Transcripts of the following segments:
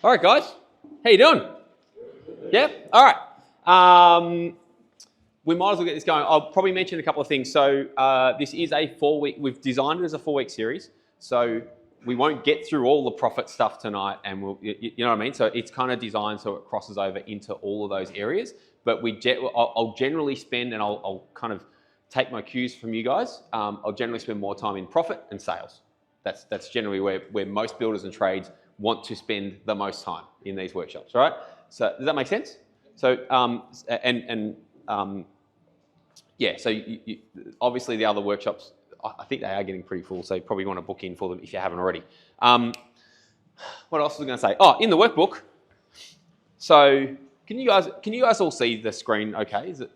All right, guys. How you doing? Yeah? All right. We might as well get this going. I'll probably mention a couple of things. So this is a 4-week, we've designed it as a 4-week series. So we won't get through all the profit stuff tonight, and you know what I mean? So it's kind of designed so it crosses over into all of those areas. But I'll generally spend, and I'll kind of take my cues from you guys, I'll generally spend more time in profit and sales. That's generally where most builders and trades want to spend the most time in these workshops, right? So does that make sense? So yeah, so obviously the other workshops, I think they are getting pretty full, so you probably want to book in for them if you haven't already. What else was I going to say? Oh, in the workbook. So can you guys all see the screen? Okay, is it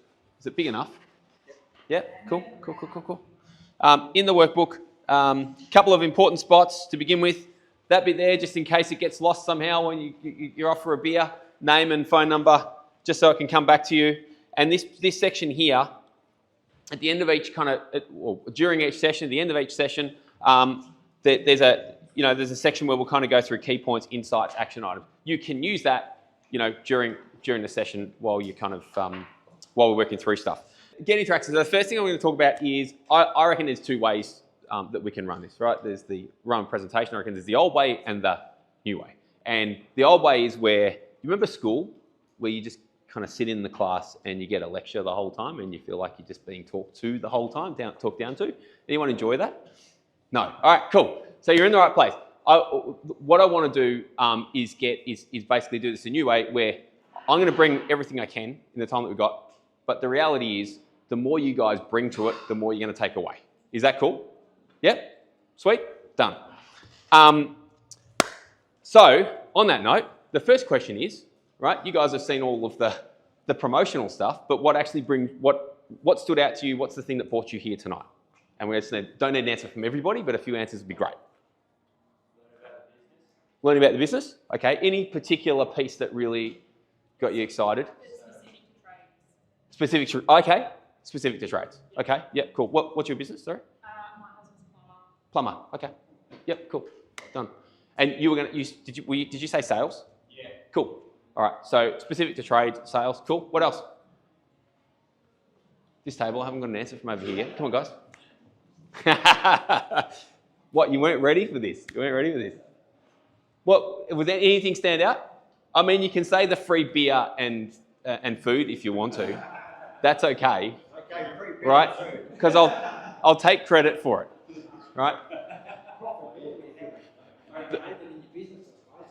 big enough? Yeah, cool. In the workbook, couple of important spots to begin with. That bit there, just in case it gets lost somehow when you're off for a beer, name and phone number, just so I can come back to you. And this section here, at the end of each during each session, at the end of each session, there's a section where we'll kind of go through key points, insights, action items. You can use that, during the session while you're while we're working through stuff. Getting to access. The first thing I'm going to talk about is I reckon there's two ways that we can run this, right? There's the run presentation. I reckon there's the old way and the new way. And the old way is where, you remember school, where you just kind of sit in the class and you get a lecture the whole time and you feel like you're just being talked to the whole time, talked down to? Anyone enjoy that? No. All right, cool. So you're in the right place. What I want to do is basically do this a new way where I'm going to bring everything I can in the time that we've got. But the reality is, the more you guys bring to it, the more you're going to take away. Is that cool? Yep? Sweet? Done. So, on that note, the first question is, right, you guys have seen all of the promotional stuff, but what stood out to you? What's the thing that brought you here tonight? And we don't need an answer from everybody, but a few answers would be great. Learning about the business? Okay. Any particular piece that really got you excited? Specific to trades. Okay. Yep. Cool. What's your business? Sorry. My husband's a plumber. Plumber. Okay. Yep. Cool. Done. And you were going to use? Did you say sales? Yeah. Cool. All right. So specific to trade, sales. Cool. What else? This table. I haven't got an answer from over here yet. Come on, guys. What? You weren't ready for this? You weren't ready for this? What? Was there anything stand out? I mean, you can say the free beer and food if you want to. That's okay. Okay, right? Because I'll take credit for it, right?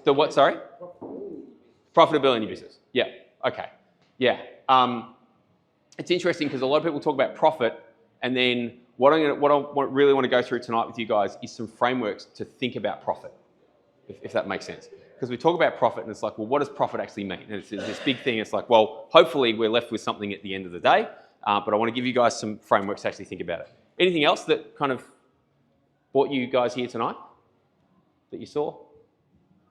The what? Sorry. Profitability in your business. Yeah. Okay. Yeah. It's interesting because a lot of people talk about profit, and then what I really want to go through tonight with you guys is some frameworks to think about profit, if that makes sense. Because we talk about profit and it's like, well, what does profit actually mean? And it's this big thing. It's like, well, hopefully we're left with something at the end of the day, but I want to give you guys some frameworks to actually think about it. Anything else that kind of brought you guys here tonight that you saw?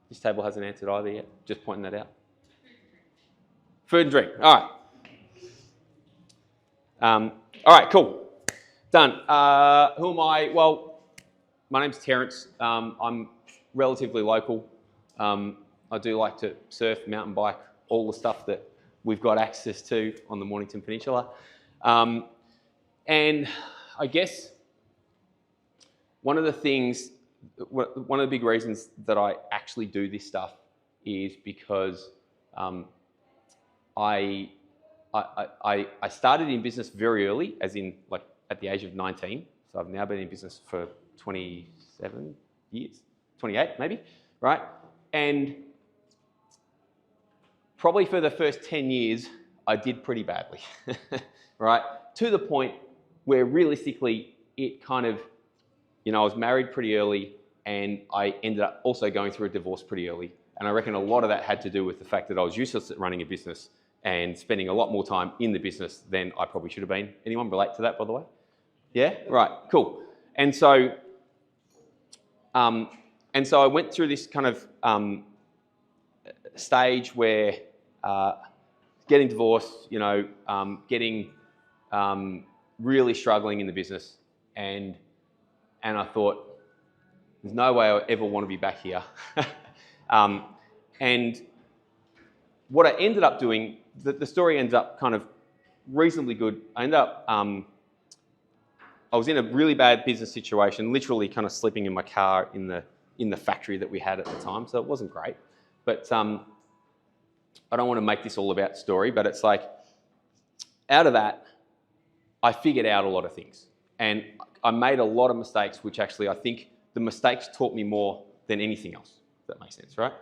This table hasn't answered either yet. Just pointing that out. Food and drink. All right. All right, cool. Done. Who am I? Well, my name's Terence. I'm relatively local. I do like to surf, mountain bike, all the stuff that we've got access to on the Mornington Peninsula. And I guess one of the big reasons that I actually do this stuff is because I started in business very early, as in like at the age of 19. So I've now been in business for 27 years, 28 maybe, right? And probably for the first 10 years, I did pretty badly, right? To the point where realistically it kind of, I was married pretty early and I ended up also going through a divorce pretty early. And I reckon a lot of that had to do with the fact that I was useless at running a business and spending a lot more time in the business than I probably should have been. Anyone relate to that, by the way? Yeah? Right, cool. And so I went through this kind of stage where getting divorced, getting really struggling in the business, and I thought, there's no way I ever want to be back here. And what I ended up doing, the story ends up kind of reasonably good. I ended up, I was in a really bad business situation, literally kind of sleeping in my car in the factory that we had at the time, so it wasn't great. But I don't want to make this all about story, but it's like, out of that, I figured out a lot of things. And I made a lot of mistakes, which actually I think the mistakes taught me more than anything else, if that makes sense, right?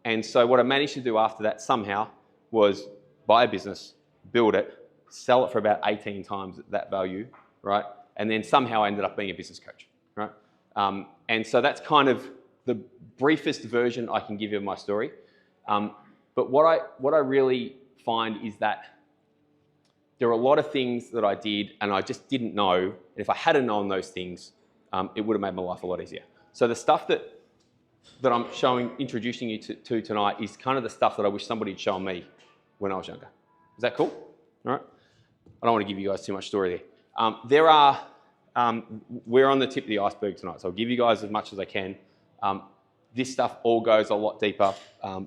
And so what I managed to do after that somehow was buy a business, build it, sell it for about 18 times that value, right? And then somehow I ended up being a business coach, right? And so that's kind of the briefest version I can give you of my story. But what I really find is that there are a lot of things that I did and I just didn't know. And if I hadn't known those things, it would have made my life a lot easier. So the stuff that I'm introducing you to tonight is kind of the stuff that I wish somebody had shown me when I was younger. Is that cool? All right. I don't want to give you guys too much story there. We're on the tip of the iceberg tonight, so I'll give you guys as much as I can. This stuff all goes a lot deeper,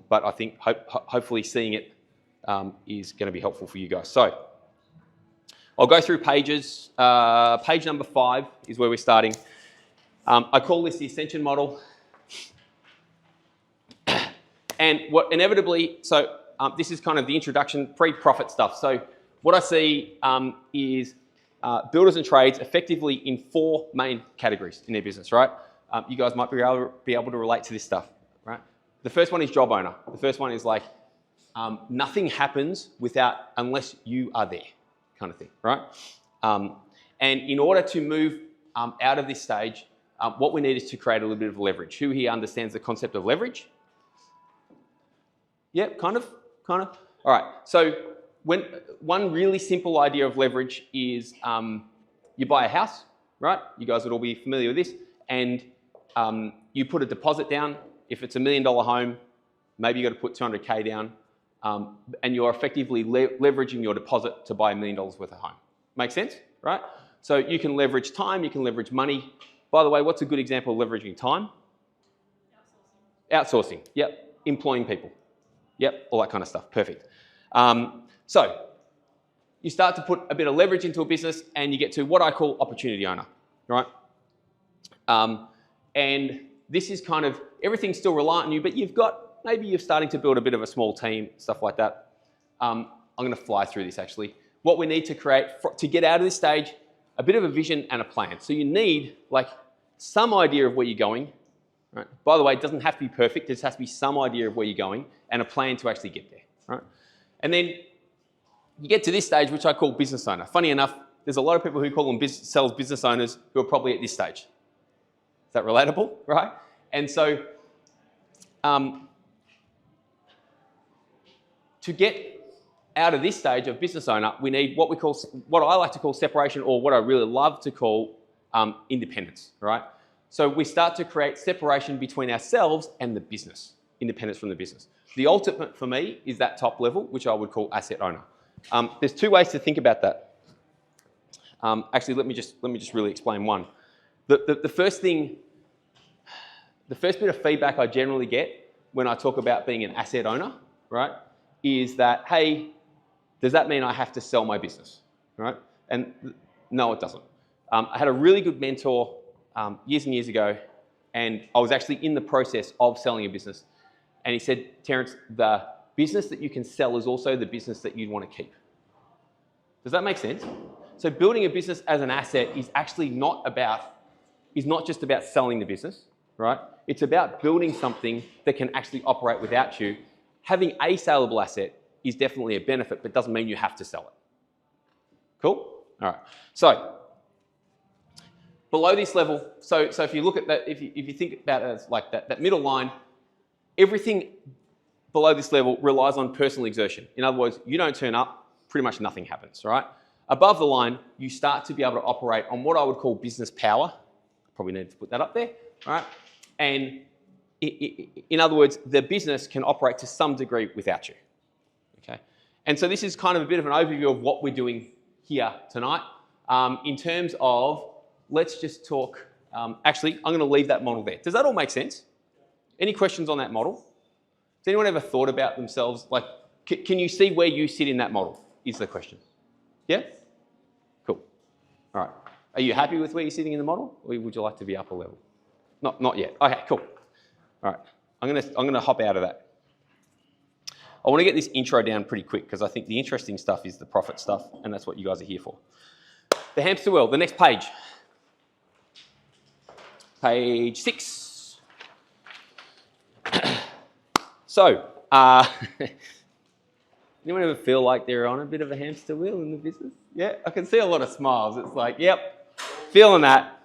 but I think hopefully seeing it is going to be helpful for you guys. So I'll go through pages. Page number 5 is where we're starting. I call this the ascension model. And what inevitably, so this is kind of the introduction, pre-profit stuff. So what I see is builders and trades effectively in 4 main categories in their business, right? You guys might be able to relate to this stuff, right? The first one is job owner. The first one is like nothing happens unless you are there, kind of thing, right? And in order to move out of this stage, what we need is to create a little bit of leverage. Who here understands the concept of leverage? Yeah, kind of. All right, so one really simple idea of leverage is you buy a house, right? You guys would all be familiar with this, and you put a deposit down. If it's $1 million home, maybe you got to put 200K down, and you're effectively leveraging your deposit to buy $1 million worth of home. Make sense, right? So you can leverage time, you can leverage money. By the way, what's a good example of leveraging time? Outsourcing. Yep. Employing people. Yep. All that kind of stuff. Perfect. So you start to put a bit of leverage into a business and you get to what I call opportunity owner, right? And this is kind of, everything's still reliant on you, but maybe you're starting to build a bit of a small team, stuff like that. I'm going to fly through this actually. What we need to create to get out of this stage, a bit of a vision and a plan. So you need like some idea of where you're going, right? By the way, it doesn't have to be perfect. It just has to be some idea of where you're going and a plan to actually get there, right? And then you get to this stage, which I call business owner. Funny enough, there's a lot of people who call themselves business owners who are probably at this stage. Is that relatable, right? And so to get out of this stage of business owner, we need what I like to call separation, or what I really love to call independence, right? So we start to create separation between ourselves and the business, independence from the business. The ultimate for me is that top level, which I would call asset owner. There's 2 ways to think about that. Actually, let me just really explain one. The first bit of feedback I generally get when I talk about being an asset owner, right, is that, hey, does that mean I have to sell my business, right? And no, it doesn't. I had a really good mentor years and years ago, and I was actually in the process of selling a business. And he said, Terence, the business that you can sell is also the business that you'd want to keep. Does that make sense? So building a business as an asset is actually not just about selling the business, right? It's about building something that can actually operate without you. Having a saleable asset is definitely a benefit, but doesn't mean you have to sell it. Cool? All right. So below this level, so if you look at that, if you think about it as like that middle line, everything below this level relies on personal exertion. In other words, you don't turn up, pretty much nothing happens, right? Above the line, you start to be able to operate on what I would call business power. Probably need to put that up there, right? And in other words, the business can operate to some degree without you, okay? And so this is kind of a bit of an overview of what we're doing here tonight. In terms of, let's just talk, actually, I'm going to leave that model there. Does that all make sense? Any questions on that model? Has anyone ever thought about themselves, like, can you see where you sit in that model, is the question. Yeah? Cool. All right. Are you happy with where you're sitting in the model, or would you like to be up a level? Not yet. Okay, cool. All right. I'm gonna hop out of that. I want to get this intro down pretty quick because I think the interesting stuff is the profit stuff, and that's what you guys are here for. The hamster wheel, the next page. Page 6. So, anyone ever feel like they're on a bit of a hamster wheel in the business? Yeah, I can see a lot of smiles. It's like, yep, feeling that.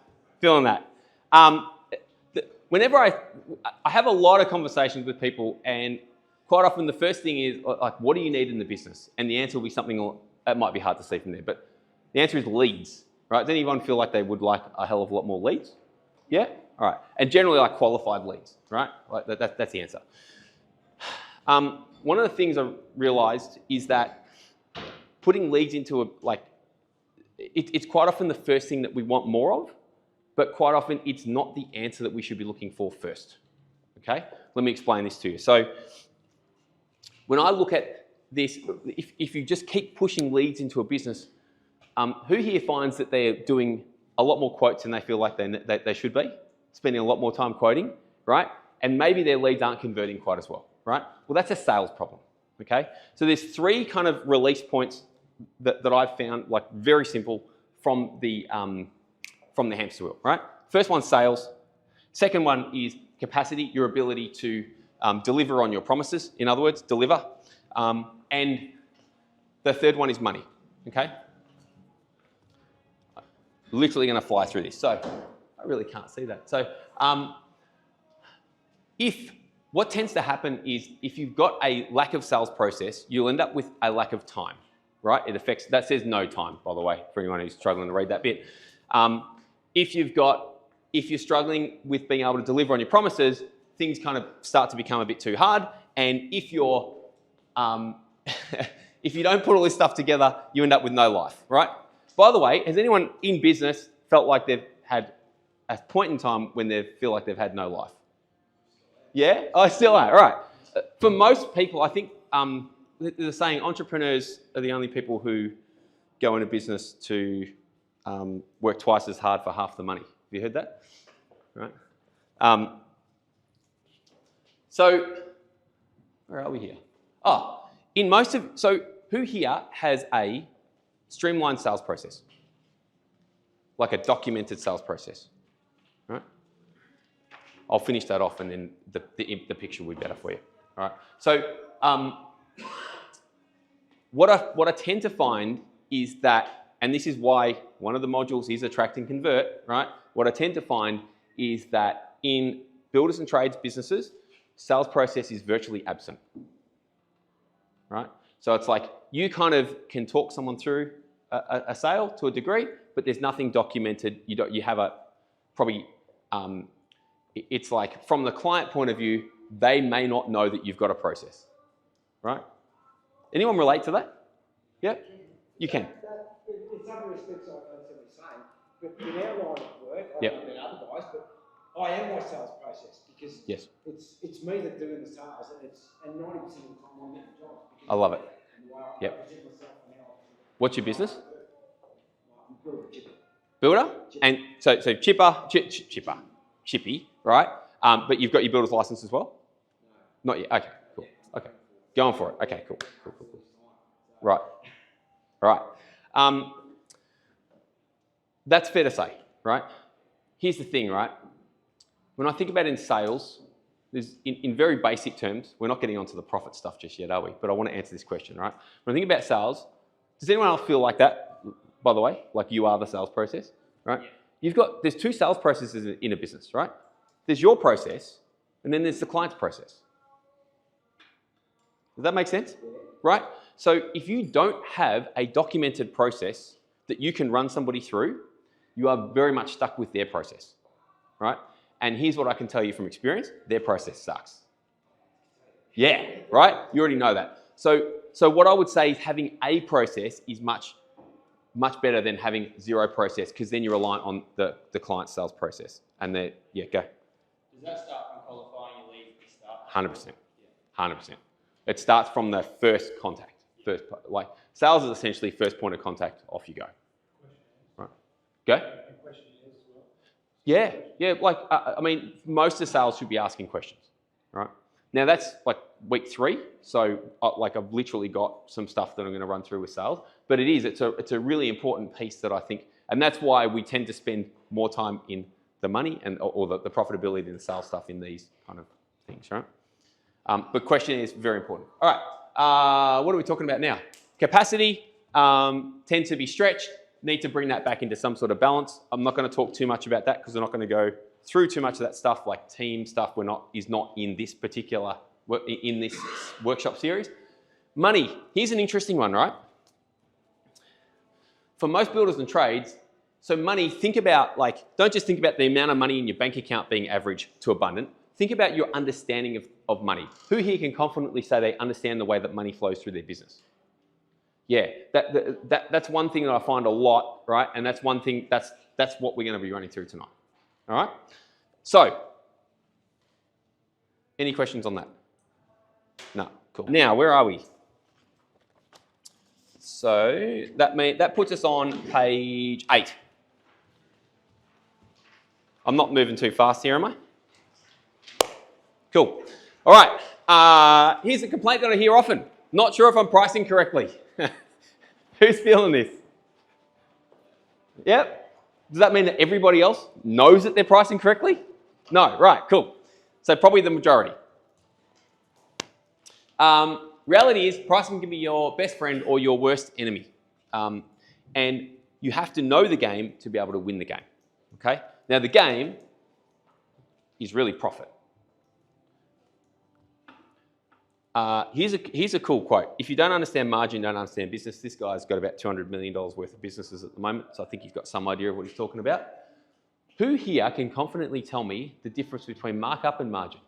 Whenever I have a lot of conversations with people, and quite often the first thing is like, what do you need in the business? And the answer will be something that might be hard to see from there, but the answer is leads, right? Does anyone feel like they would like a hell of a lot more leads? Yeah? All right. And generally like qualified leads, right? Like that's the answer. One of the things I realized is that putting leads into it's quite often the first thing that we want more of, but quite often it's not the answer that we should be looking for first. Okay? Let me explain this to you. So when I look at this, if you just keep pushing leads into a business, who here finds that they're doing a lot more quotes than they feel like they should be, spending a lot more time quoting, right? And maybe their leads aren't converting quite as well, right? Well, that's a sales problem, okay? So there's 3 kind of release points that I've found, like very simple, from the hamster wheel, right? First one's sales. Second one is capacity, your ability to deliver on your promises. In other words, deliver. And the third one is money, okay? Literally going to fly through this. So I really can't see that. So what tends to happen is if you've got a lack of sales process, you'll end up with a lack of time, right? That says no time, by the way, for anyone who's struggling to read that bit. If you're struggling with being able to deliver on your promises, things kind of start to become a bit too hard. And if you don't put all this stuff together, you end up with no life, right? By the way, has anyone in business felt like they've had a point in time when they feel like they've had no life? Yeah? I still are, all right. For most people, I think there's a saying, entrepreneurs are the only people who go into business to work twice as hard for half the money. Have you heard that? Right. So, where are we here? So who here has a streamlined sales process? Like a documented sales process, right? I'll finish that off and then the picture will be better for you, all right? So what I tend to find is that, and this is why one of the modules is attract and convert, right? What I tend to find is that in builders and trades businesses, sales process is virtually absent, right? So it's like you kind of can talk someone through a sale to a degree, but there's nothing documented. You have it's like from the client point of view, they may not know that you've got a process, right? Anyone relate to that? Yeah, you can. In some respects, I understand what you're saying, but in our line of work, I Yep. don't know about other guys, but I am my sales process because Yes. it's me that's doing the sales, and 90% of the time I'm getting jobs. I love it. And the way I Yep. present myself and how What's your business? I'm builder, chipper. Builder? And so chippy, right? But you've got your builder's license as well? No. Not yet. Okay, cool. Okay. Going for it. Okay, cool. Right. All right. That's fair to say, right? Here's the thing, right? When I think about in sales, there's in very basic terms, we're not getting onto the profit stuff just yet, are we? But I want to answer this question, right? When I think about sales, does anyone else feel like that, by the way? Like you are the sales process, right? Yeah. There's 2 sales processes in a business, right? There's your process, and then there's the client's process. Does that make sense? Right? So if you don't have a documented process that you can run somebody through, you are very much stuck with their process, right? And here's what I can tell you from experience, their process sucks. Yeah, right? You already know that. So what I would say is having a process is much better than having 0 process, because then you're reliant on the client's sales process. And go. Does that start from qualifying your leads at the start? 100%. 100%. It starts from the first contact. Like sales is essentially first point of contact, off you go. Right. Go? Yeah, like, I mean, most of sales should be asking questions, right? Now that's like week 3, so like I've literally got some stuff that I'm going to run through with sales, but it's a really important piece that I think, and that's why we tend to spend more time in the money or the profitability and the sales stuff in these kind of things, right? But question is very important. All right, what are we talking about now? Capacity tends to be stretched. Need to bring that back into some sort of balance. I'm not going to talk too much about that because we're not going to go through too much of that stuff, like team stuff. Is not in this particular workshop series. Money. Here's an interesting one, right? For most builders and trades, so money. Think about don't just think about the amount of money in your bank account being average to abundant. Think about your understanding of money. Who here can confidently say they understand the way that money flows through their business? Yeah, that's one thing that I find a lot, right? And that's one thing, that's what we're going to be running through tonight. All right? So, any questions on that? No, cool. Now, where are we? So, that puts us on page 8. I'm not moving too fast here, am I? Cool. All right. Here's a complaint that I hear often. Not sure if I'm pricing correctly. Who's feeling this? Yep. Does that mean that everybody else knows that they're pricing correctly? No. Right. Cool. So probably the majority. Reality is pricing can be your best friend or your worst enemy. And you have to know the game to be able to win the game. Okay? Now the game is really profit. Here's a cool quote. If you don't understand margin, you don't understand business. This guy's got about $200 million worth of businesses at the moment, so I think he's got some idea of what he's talking about. Who here can confidently tell me the difference between markup and margin?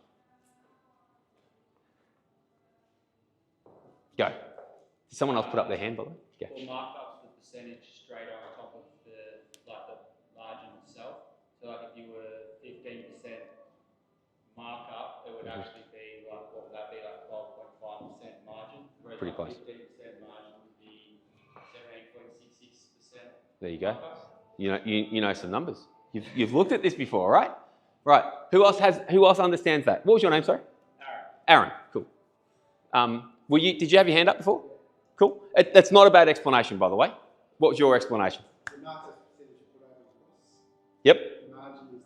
Go. Did someone else put up their hand, by the way? Yeah. Well, markup's the percentage straight on top of the margin itself. So like if you were 15% markup, it would actually be what would that be, 12.5% margin? Whereas Pretty close. 15% margin would be 17.66%. There you go. You know some numbers. You've looked at this before, right? Right. Who else understands that? What was your name, sorry? Aaron. Cool. Did you have your hand up before? Cool. That's not a bad explanation, by the way. What was your explanation? The markup percentage you put over the costs. Yep. The margin is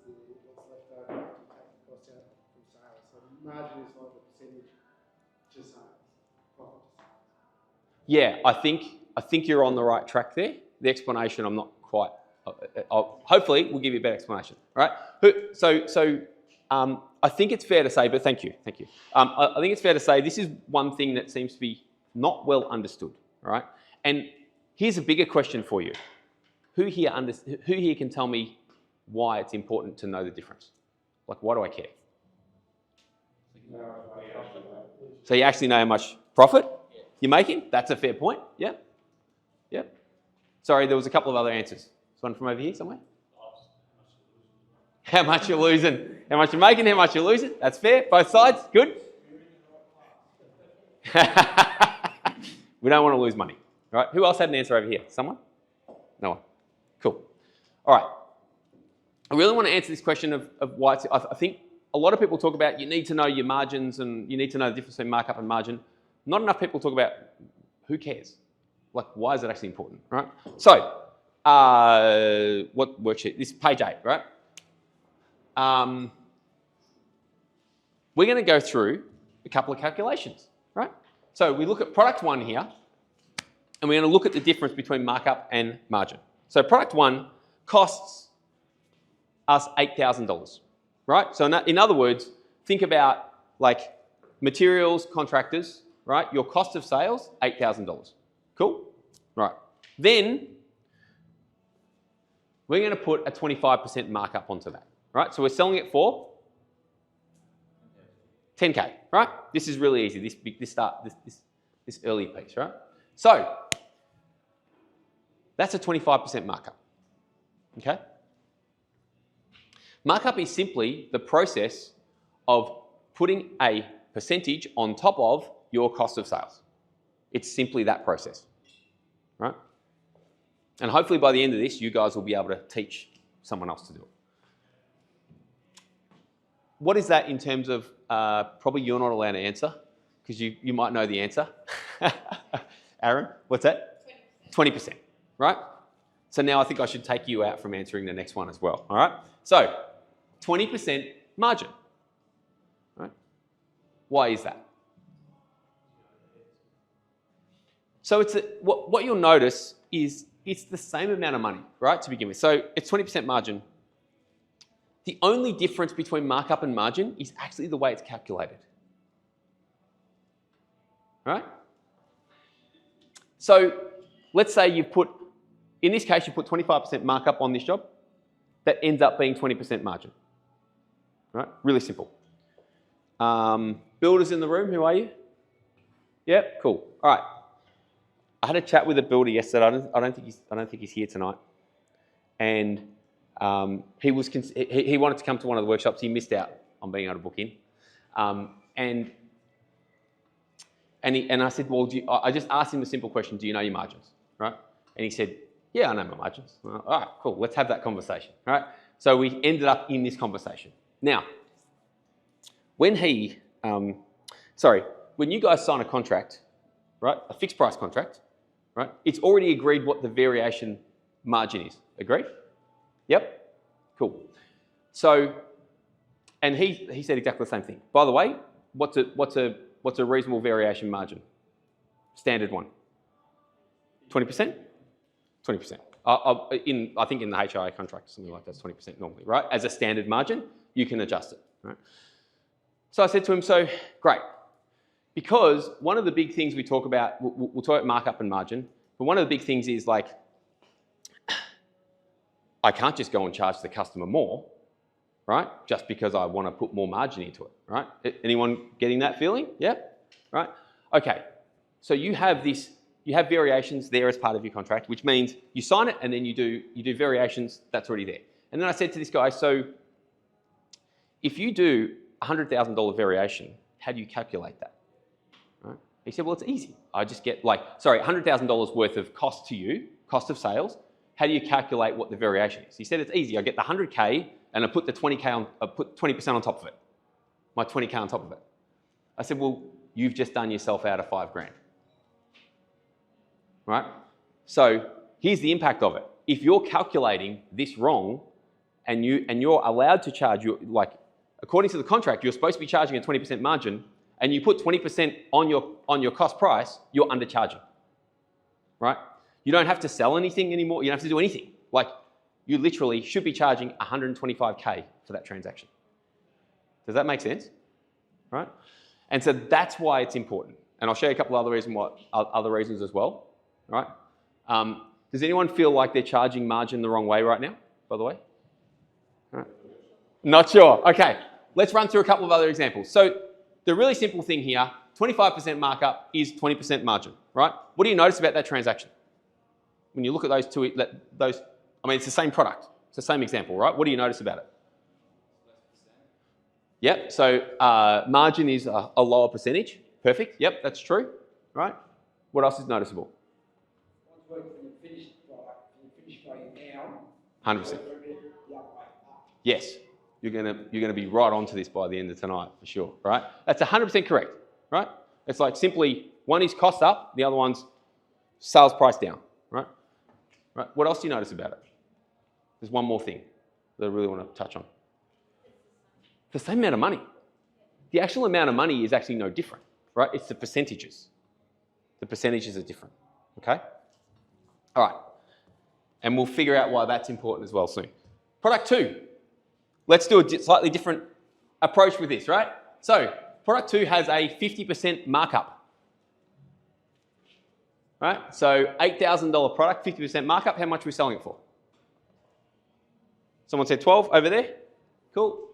what's left over after you take the cost out from sales. So the margin is like the percentage to sales, profit to sales. Yeah, I think you're on the right track there. The explanation, I'm not quite. Hopefully, we'll give you a better explanation. All right. I think it's fair to say, but thank you. I think it's fair to say this is one thing that seems to be not well understood. All right. And here's a bigger question for you: Who here can tell me why it's important to know the difference? Like, why do I care? So you actually know how much profit you're making? That's a fair point. Yeah. Sorry, there was a couple of other answers. There's one from over here somewhere. How much you're losing. How much you're making, how much you're losing. That's fair. Both sides. Good. We don't want to lose money. All right. Who else had an answer over here? Someone? No one. Cool. All right. I really want to answer this question of why it's... I think a lot of people talk about you need to know your margins and you need to know the difference between markup and margin. Not enough people talk about who cares. Like, why is it actually important, right? So, what worksheet? This is page 8, right? We're going to go through a couple of calculations, right? So we look at product 1 here, and we're going to look at the difference between markup and margin. So product 1 costs us $8,000, right? So in other words, think about like materials, contractors, right? Your cost of sales, $8,000. Cool? Right. Then we're going to put a 25% markup onto that, right? So we're selling it for 10K, right? This is really easy. This early piece, right? So that's a 25% markup. Okay? Markup is simply the process of putting a percentage on top of your cost of sales. It's simply that process, right? And hopefully by the end of this, you guys will be able to teach someone else to do it. What is that in terms of, probably you're not allowed to answer, because you might know the answer. Aaron, what's that? 20%, right? So now I think I should take you out from answering the next one as well, all right? So 20% margin, right? Why is that? So what you'll notice is it's the same amount of money, right, to begin with. So it's 20% margin. The only difference between markup and margin is actually the way it's calculated, right? So let's say you put, in this case, you put 25% markup on this job. That ends up being 20% margin, right? Really simple. Builders in the room, who are you? Yep, cool. All right. I had a chat with a builder yesterday. I don't think he's here tonight. And he wanted to come to one of the workshops. He missed out on being able to book in. And I said, well, I just asked him a simple question: do you know your margins, right? And he said, yeah, I know my margins. All right, cool. Let's have that conversation, right? So we ended up in this conversation. Now, when you guys sign a contract, right, a fixed price contract, right, it's already agreed what the variation margin is. Agreed? Yep? Cool. So, and he said exactly the same thing. By the way, what's a reasonable variation margin? Standard one. 20%? 20%. I think in the HIA contract, something like that's 20% normally, right? As a standard margin, you can adjust it, right? So I said to him, so great. Because one of the big things we talk about, we'll talk about markup and margin, but one of the big things is like, I can't just go and charge the customer more, right? Just because I want to put more margin into it, right? Anyone getting that feeling? Yeah? Right? Okay. So you have variations there as part of your contract, which means you sign it and then you do variations, that's already there. And then I said to this guy, so if you do $100,000 variation, how do you calculate that? Right? He said, well, it's easy. I just get $100,000 worth of cost to you, cost of sales. How do you calculate what the variation is? He said, it's easy. I get the 100K and I put the 20K I put 20% on top of it. My 20K on top of it. I said, well, you've just done yourself out of $5,000. Right? So here's the impact of it. If you're calculating this wrong and you're allowed to charge, according to the contract, you're supposed to be charging a 20% margin, and you put 20% on your cost price, you're undercharging. Right? You don't have to sell anything anymore. You don't have to do anything. Like, you literally should be charging 125K for that transaction. Does that make sense? Right? And so that's why it's important. And I'll show you a couple other reasons as well. Right? Does anyone feel like they're charging margin the wrong way right now, by the way? Right. Not sure. Okay. Let's run through a couple of other examples. So the really simple thing here, 25% markup is 20% margin, right? What do you notice about that transaction? When you look at those two, it's the same product. It's the same example, right? What do you notice about it? Yep, so margin is a lower percentage. Perfect, yep, that's true, right? What else is noticeable? One's working from the finished product, from the finished value down. 100%. The other way up. Yes, you're gonna be right onto this by the end of tonight for sure, right? That's 100% correct, right? It's like simply one is cost up, the other one's sales price down, right? Right. What else do you notice about it? There's one more thing that I really want to touch on. The same amount of money. The actual amount of money is actually no different, right? It's the percentages. The percentages are different, okay? All right. And we'll figure out why that's important as well soon. Product 2. Let's do a slightly different approach with this, right? So product 2 has a 50% markup. Right? So $8,000 product, 50% markup. How much are we selling it for? Someone said 12 over there. Cool.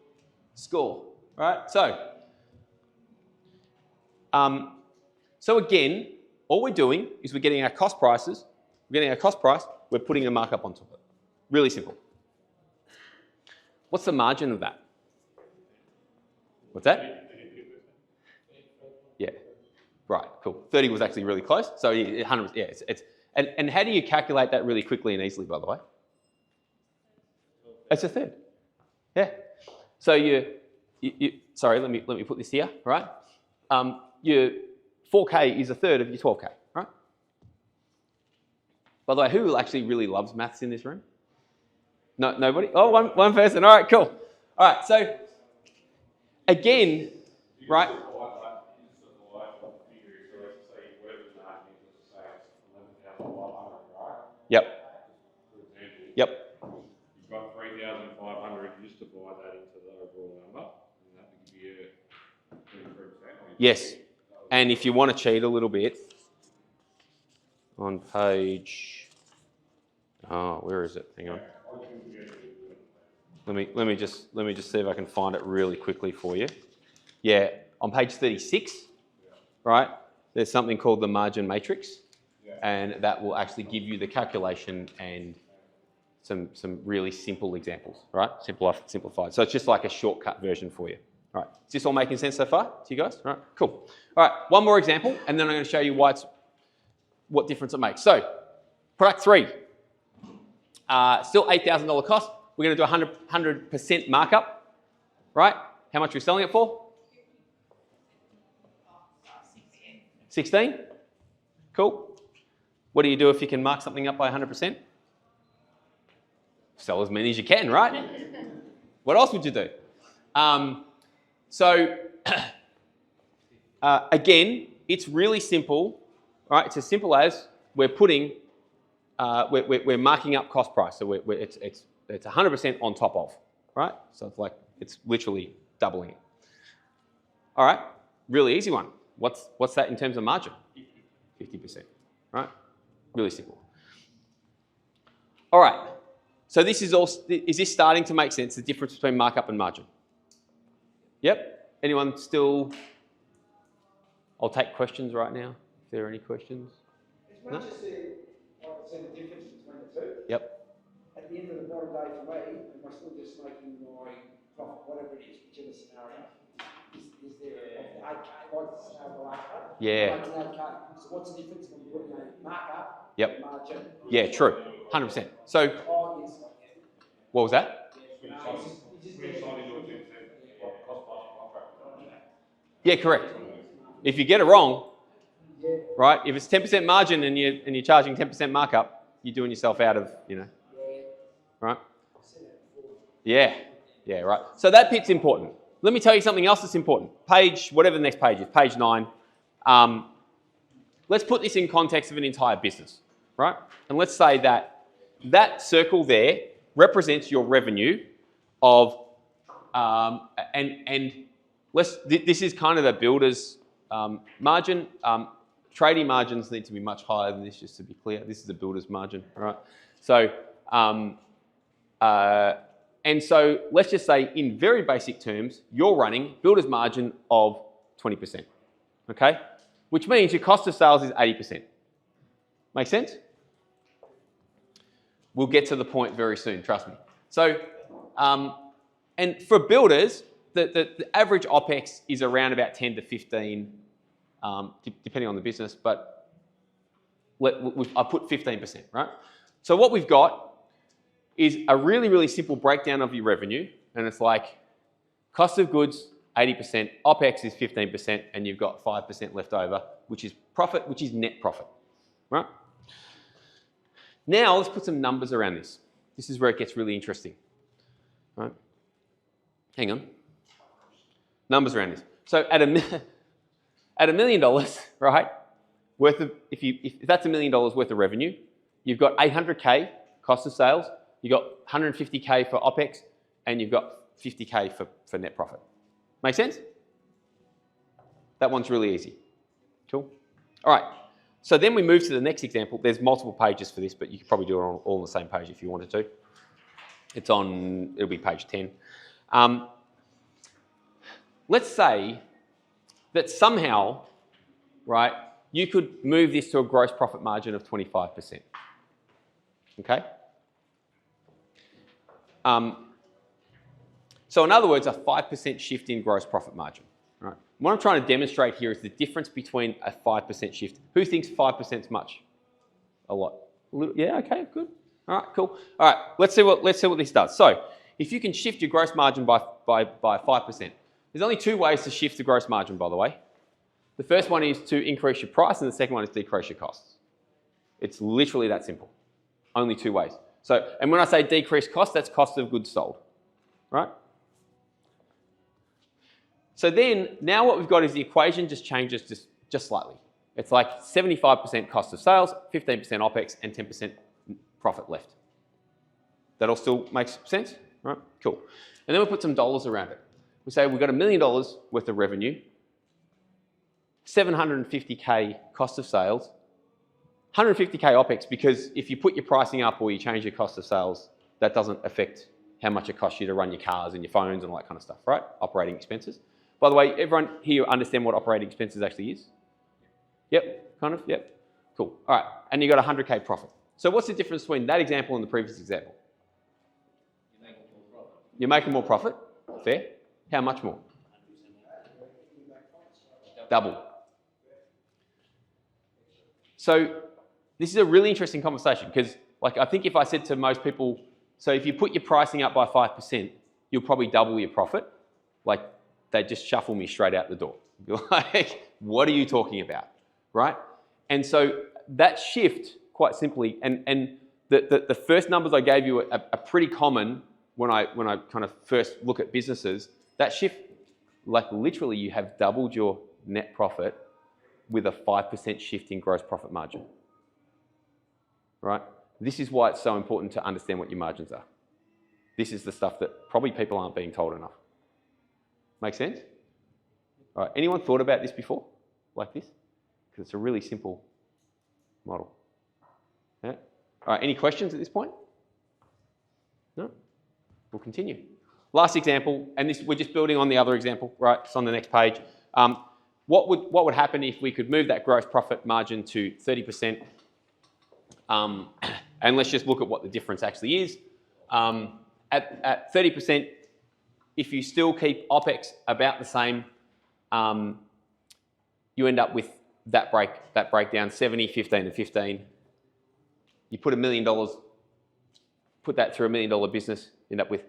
Score. All right. So again, all we're doing is we're getting our cost prices. We're getting our cost price. We're putting a markup on top of it. Really simple. What's the margin of that? What's that? 30 was actually really close. So 100, yeah, and how do you calculate that really quickly and easily, by the way? It's a third. Yeah. So sorry, let me put this here, right? Your 4K is a third of your 12K, right? By the way, who actually really loves maths in this room? No, nobody? Oh, one person. All right, cool. All right, so again, right? Yep. Yep. You've got 3,500, you just divide that into the overall number, and that will give you 33%. Yes. And if you want to cheat a little bit, on page, where is it? Hang on. Let me just see if I can find it really quickly for you. Yeah, on page 36, right? There's something called the margin matrix, and that will actually give you the calculation and some really simple examples, right? Simplified. So it's just like a shortcut version for you. All right. Is this all making sense so far to you guys? All right. Cool. All right. One more example, and then I'm going to show you what difference it makes. So, product 3, still $8,000 cost. We're going to do 100% markup, right? How much are we selling it for? 16. Cool. What do you do if you can mark something up by 100%? Sell as many as you can, right? What else would you do? Again, it's really simple, right? It's as simple as we're putting, we're marking up cost price. So it's 100% on top of, right? So it's like, it's literally doubling it. All right, really easy one. What's that in terms of margin? 50%, right? Really simple. All right, so is this starting to make sense, the difference between markup and margin? Yep, anyone still? I'll take questions right now, if there are any questions. As much as the difference between the two. Yep. At the end of the bottom day for me, am I still just making my profit, whatever it is, whichever scenario? Is there of the 8K, like the scenario of the last one? Yeah. Making 8K. So what's the difference when you're putting a markup Yep. and margin? Yeah, true. 100%. So, Yes. what was that? Yeah, correct. If you get it wrong, right? If it's 10% margin and you're charging 10% markup, you're doing yourself out of, right? Yeah, right. So that bit's important. Let me tell you something else that's important. Page, whatever the next page is, page 9. Let's put this in context of an entire business, right? And let's say that circle there represents your revenue of, this is kind of the builder's margin. Trading margins need to be much higher than this, just to be clear. This is a builder's margin, all right? So, and so let's just say in very basic terms, you're running builder's margin of 20%, okay? Which means your cost of sales is 80%. Make sense? We'll get to the point very soon, trust me. So, and for builders, the average OPEX is around about 10 to 15, depending on the business, but I put 15%, right? So what we've got is a really, really simple breakdown of your revenue, and it's like cost of goods, 80%, OPEX is 15%, and you've got 5% left over, which is profit, which is net profit, right? Now let's put some numbers around this. This is where it gets really interesting, right? Hang on. Numbers around this. So at $1 million, right, worth of, if that's $1 million worth of revenue, you've got 800K cost of sales, you've got 150K for OPEX, and you've got 50K for net profit. Make sense? That one's really easy. Cool. All right. So then we move to the next example. There's multiple pages for this, but you could probably do it all on the same page if you wanted to. It'll be page 10. Let's say that somehow, right, you could move this to a gross profit margin of 25%. Okay? So in other words, a 5% shift in gross profit margin. Right. What I'm trying to demonstrate here is the difference between a 5% shift. Who thinks 5% is much? A lot. A little, yeah, okay, good. All right, cool. All right, let's see what this does. So, if you can shift your gross margin by 5%, there's only two ways to shift the gross margin, by the way. The first one is to increase your price, and the second one is decrease your costs. It's literally that simple. Only two ways. So, and when I say decrease cost, that's cost of goods sold, right? So then, now what we've got is the equation just changes just slightly. It's like 75% cost of sales, 15% OPEX, and 10% profit left. That all still makes sense? Right? Cool. And then we put some dollars around it. We say we've got $1 million worth of revenue, 750K cost of sales, 150K OPEX, because if you put your pricing up or you change your cost of sales, that doesn't affect how much it costs you to run your cars and your phones and all that kind of stuff, right? Operating expenses. By the way, everyone here understand what operating expenses actually is? Yep, kind of, yep. Cool, all right, and you got 100K profit. So what's the difference between that example and the previous example? You're making more profit, fair. How much more? Double. So this is a really interesting conversation because, like, I think if I said to most people, so if you put your pricing up by 5%, you'll probably double your profit. Like, they'd just shuffle me straight out the door. Be like, what are you talking about, right? And so that shift, quite simply, and the first numbers I gave you are pretty common when I kind of first look at businesses. That shift, like literally, you have doubled your net profit with a 5% shift in gross profit margin, right? This is why it's so important to understand what your margins are. This is the stuff that probably people aren't being told enough. Make sense? All right, anyone thought about this before, like this? Because it's a really simple model. Yeah? All right, any questions at this point? No? We'll continue. Last example, and this we're just building on the other example, right? It's on the next page. What would happen if we could move that gross profit margin to 30%? And let's just look at what the difference actually is. At 30%, if you still keep OPEX about the same, you end up with that breakdown, 70, 15, and 15. You put $1 million, put that through $1 million business, end up with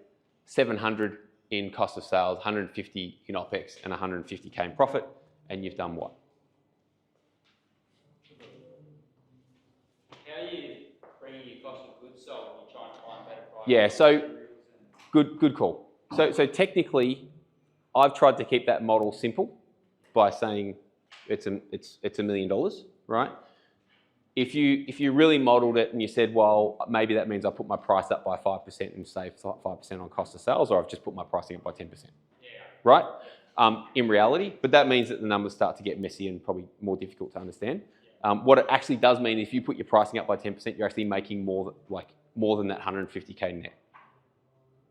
700 in cost of sales, 150 in OPEX, and 150K in profit, and you've done what? How are you bringing your cost of goods sold when you're trying to find better prices? Yeah, so good call. So technically, I've tried to keep that model simple by saying it's $1 million, right? If you really modelled it and you said, well, maybe that means I put my price up by 5% and save 5% on cost of sales, or I've just put my pricing up by 10%, right? In reality, but that means that the numbers start to get messy and probably more difficult to understand. What it actually does mean, if you put your pricing up by 10%, you're actually making more than that 150K net.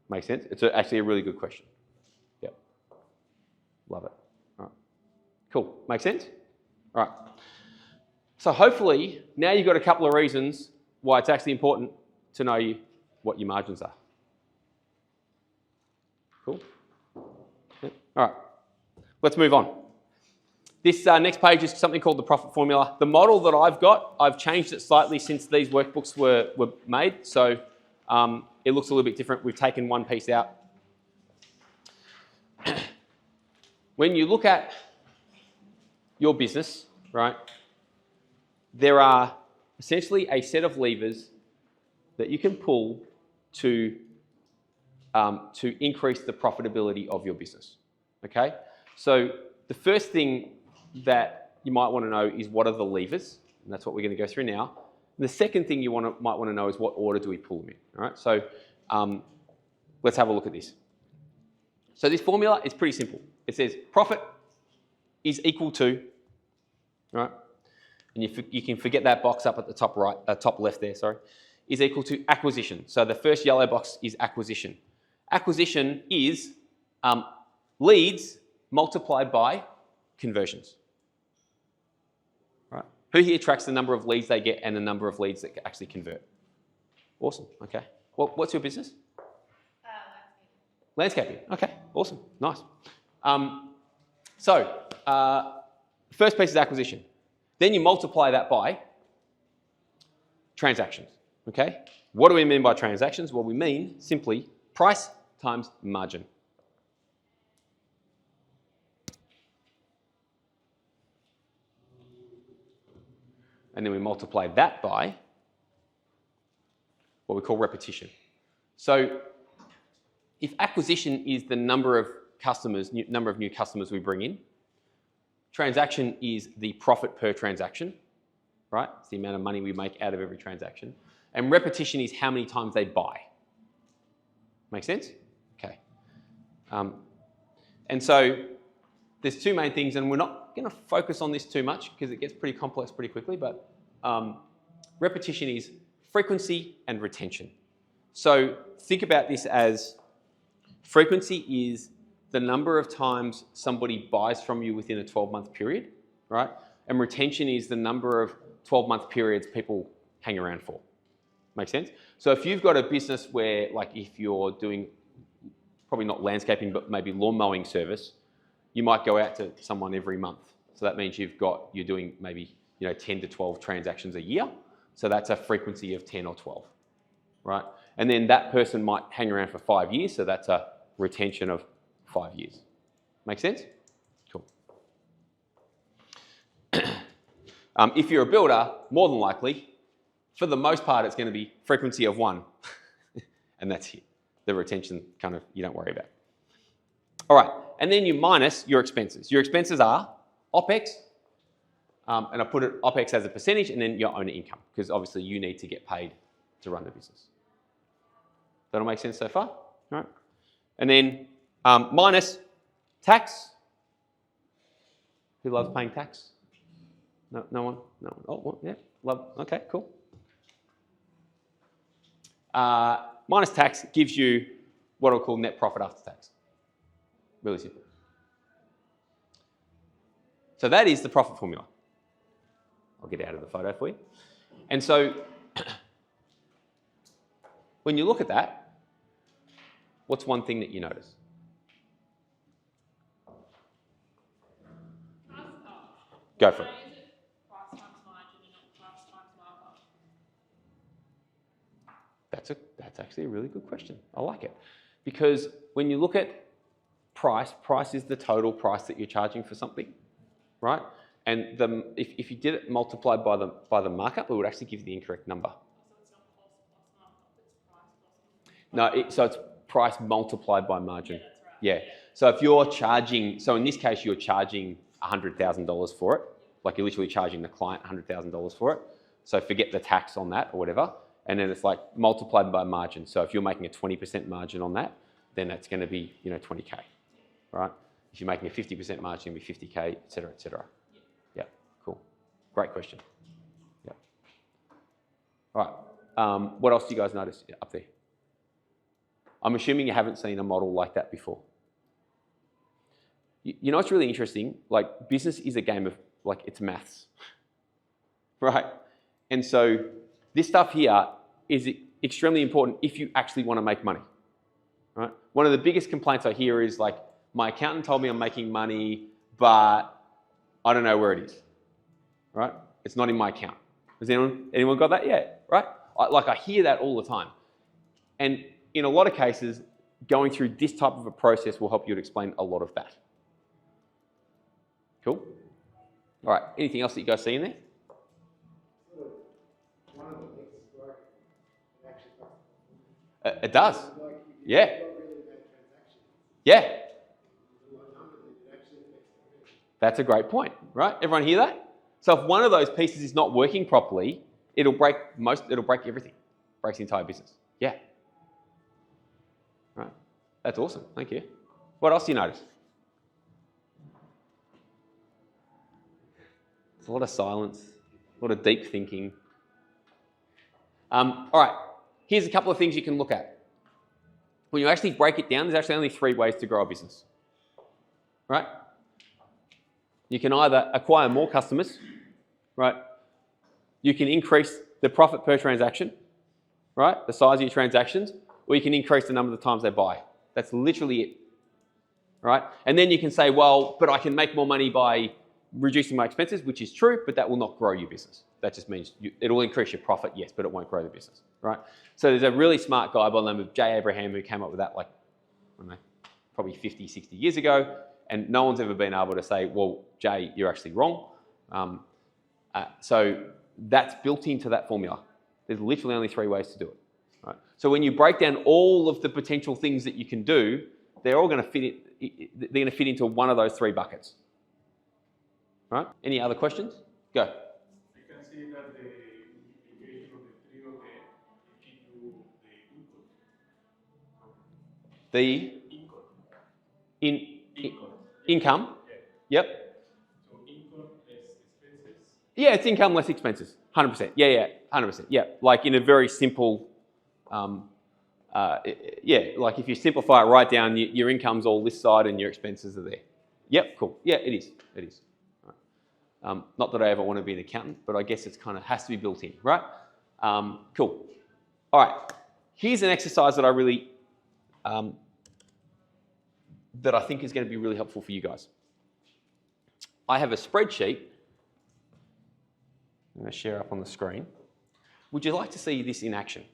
Make sense? It's actually a really good question. Yep. Love it. All right. Cool. Make sense? All right. So hopefully now you've got a couple of reasons why it's actually important to know what your margins are. Cool. Yep. All right. Let's move on. This next page is something called the profit formula. The model that I've got, I've changed it slightly since these workbooks were made. So it looks a little bit different. We've taken one piece out. When you look at your business, right, there are essentially a set of levers that you can pull to increase the profitability of your business, okay? So the first thing that you might want to know is what are the levers, and that's what we're going to go through now. The second thing you might want to know is what order do we pull them in, all right? So let's have a look at this. So this formula is pretty simple. It says profit is equal to, right? And you can forget that box up at the top right, top left there, sorry, is equal to acquisition. So the first yellow box is acquisition. Acquisition is leads multiplied by conversions. Right? Who here tracks the number of leads they get and the number of leads that actually convert? Awesome, okay. What's your business? Landscaping. Landscaping, okay, awesome, nice. So, first piece is acquisition. Then you multiply that by transactions, okay? What do we mean by transactions? Well, we mean simply price times margin. And then we multiply that by what we call repetition. So if acquisition is the number of customers, number of new customers we bring in, transaction is the profit per transaction, right? It's the amount of money we make out of every transaction. And repetition is how many times they buy. Make sense? Okay. And so there's two main things, and we're not going to focus on this too much because it gets pretty complex pretty quickly, but repetition is frequency and retention. So think about this as frequency is the number of times somebody buys from you within a 12-month period, right? And retention is the number of 12-month periods people hang around for. Make sense? So if you've got a business where, like if you're doing, probably not landscaping, but maybe lawn mowing service, you might go out to someone every month. So that means you're doing maybe 10 to 12 transactions a year. So that's a frequency of 10 or 12, right? And then that person might hang around for 5 years. So that's a retention of 5 years. Make sense? Cool. If you're a builder, more than likely, for the most part, it's going to be frequency of 1. And that's it. The retention kind of, you don't worry about. All right. And then you minus your expenses. Your expenses are OPEX, and I put it OPEX as a percentage, and then your owner income, because obviously you need to get paid to run the business. That'll make sense so far? All right. And then minus tax. Who loves paying tax? No one? No one. Oh, well, yeah. Love. Okay, cool. Minus tax gives you what I'll call net profit after tax. Really simple. So that is the profit formula. I'll get out of the photo for you. And so when you look at that, what's one thing that you notice? Go for it. Why is it price times margin and not price times markup? That's actually a really good question. I like it. Because when you look at price is the total price that you're charging for something, right? And if you did it multiplied by the markup, it would actually give you the incorrect number. So it's not cost plus markup, it's price plus. No, so it's price multiplied by margin. Yeah, that's right. Yeah. So if you're charging, so in this case, you're charging $100,000 for it, like you're literally charging the client $100,000 for it. So forget the tax on that or whatever. And then it's like multiplied by margin. So if you're making a 20% margin on that, then that's going to be, 20K, right? If you're making a 50% margin, it'll be 50K, et cetera, et cetera. Yeah, cool. Great question. Yeah. All right. What else do you guys notice up there? I'm assuming you haven't seen a model like that before. You know what's really interesting? Like business is a game of, like it's maths, right? And so this stuff here is extremely important if you actually want to make money, right? One of the biggest complaints I hear is like, my accountant told me I'm making money, but I don't know where it is, right? It's not in my account. Has anyone got that yet, right? I hear that all the time. And in a lot of cases, going through this type of a process will help you to explain a lot of that. Cool? All right, anything else that you guys see in there? One of the links is broken. It actually costs. It does. Like, Yeah. you've got really bad transactions. Yeah, The low number, it actually affects the risk. that's a great point, right? Everyone hear that? So if one of those pieces is not working properly, it'll break everything. Breaks the entire business. Yeah. Right. That's awesome. Thank you. What else do you notice? There's a lot of silence, a lot of deep thinking. All right, here's a couple of things you can look at. When you actually break it down, there's actually only 3 ways to grow a business, right? You can either acquire more customers, right? You can increase the profit per transaction, right? The size of your transactions, or you can increase the number of times they buy. That's literally it. right? And then you can say, well, but I can make more money by reducing my expenses, which is true, but that will not grow your business. That just means it will increase your profit, yes, but it won't grow the business, right? So there's a really smart guy by the name of Jay Abraham who came up with that like, I don't know, probably 50, 60 years ago, and no one's ever been able to say, well, Jay, you're actually wrong. So that's built into that formula. There's literally only 3 ways to do it. Right? So when you break down all of the potential things that you can do, they're all going to fit in, they're going to fit into one of those 3 buckets. Right? Any other questions? Go. You can see that the implication of the 3 of them give you the input. Income. Yeah. Yep. So income less expenses. Yeah, it's income less expenses. 100%. Yeah, 100%. Yeah, like in a very simple, yeah, like if you simplify it right down, your income's all this side and your expenses are there. Yep, cool. Yeah, it is. It is. Right. Not that I ever want to be an accountant, but I guess it's kind of has to be built in, right? Cool. All right. Here's an exercise that I really, that I think is going to be really helpful for you guys. I have a spreadsheet. I'm going to share up on the screen. Would you like to see this in action?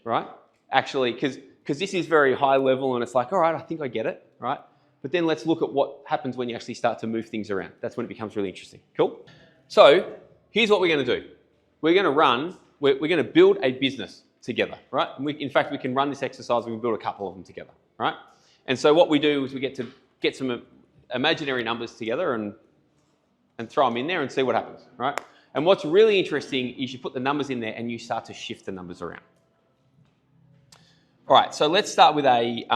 Right? Actually, because this is very high level and it's like, all right, I think I get it, right? But then let's look at what happens when you actually start to move things around. That's when it becomes really interesting. Cool? So here's what we're going to do. We're going to build a business together, right? And in fact, we can run this exercise and we build a couple of them together, right? And so what we do is we get to get some imaginary numbers together and throw them in there and see what happens, right? And what's really interesting is you put the numbers in there and you start to shift the numbers around. All right, so let's start with a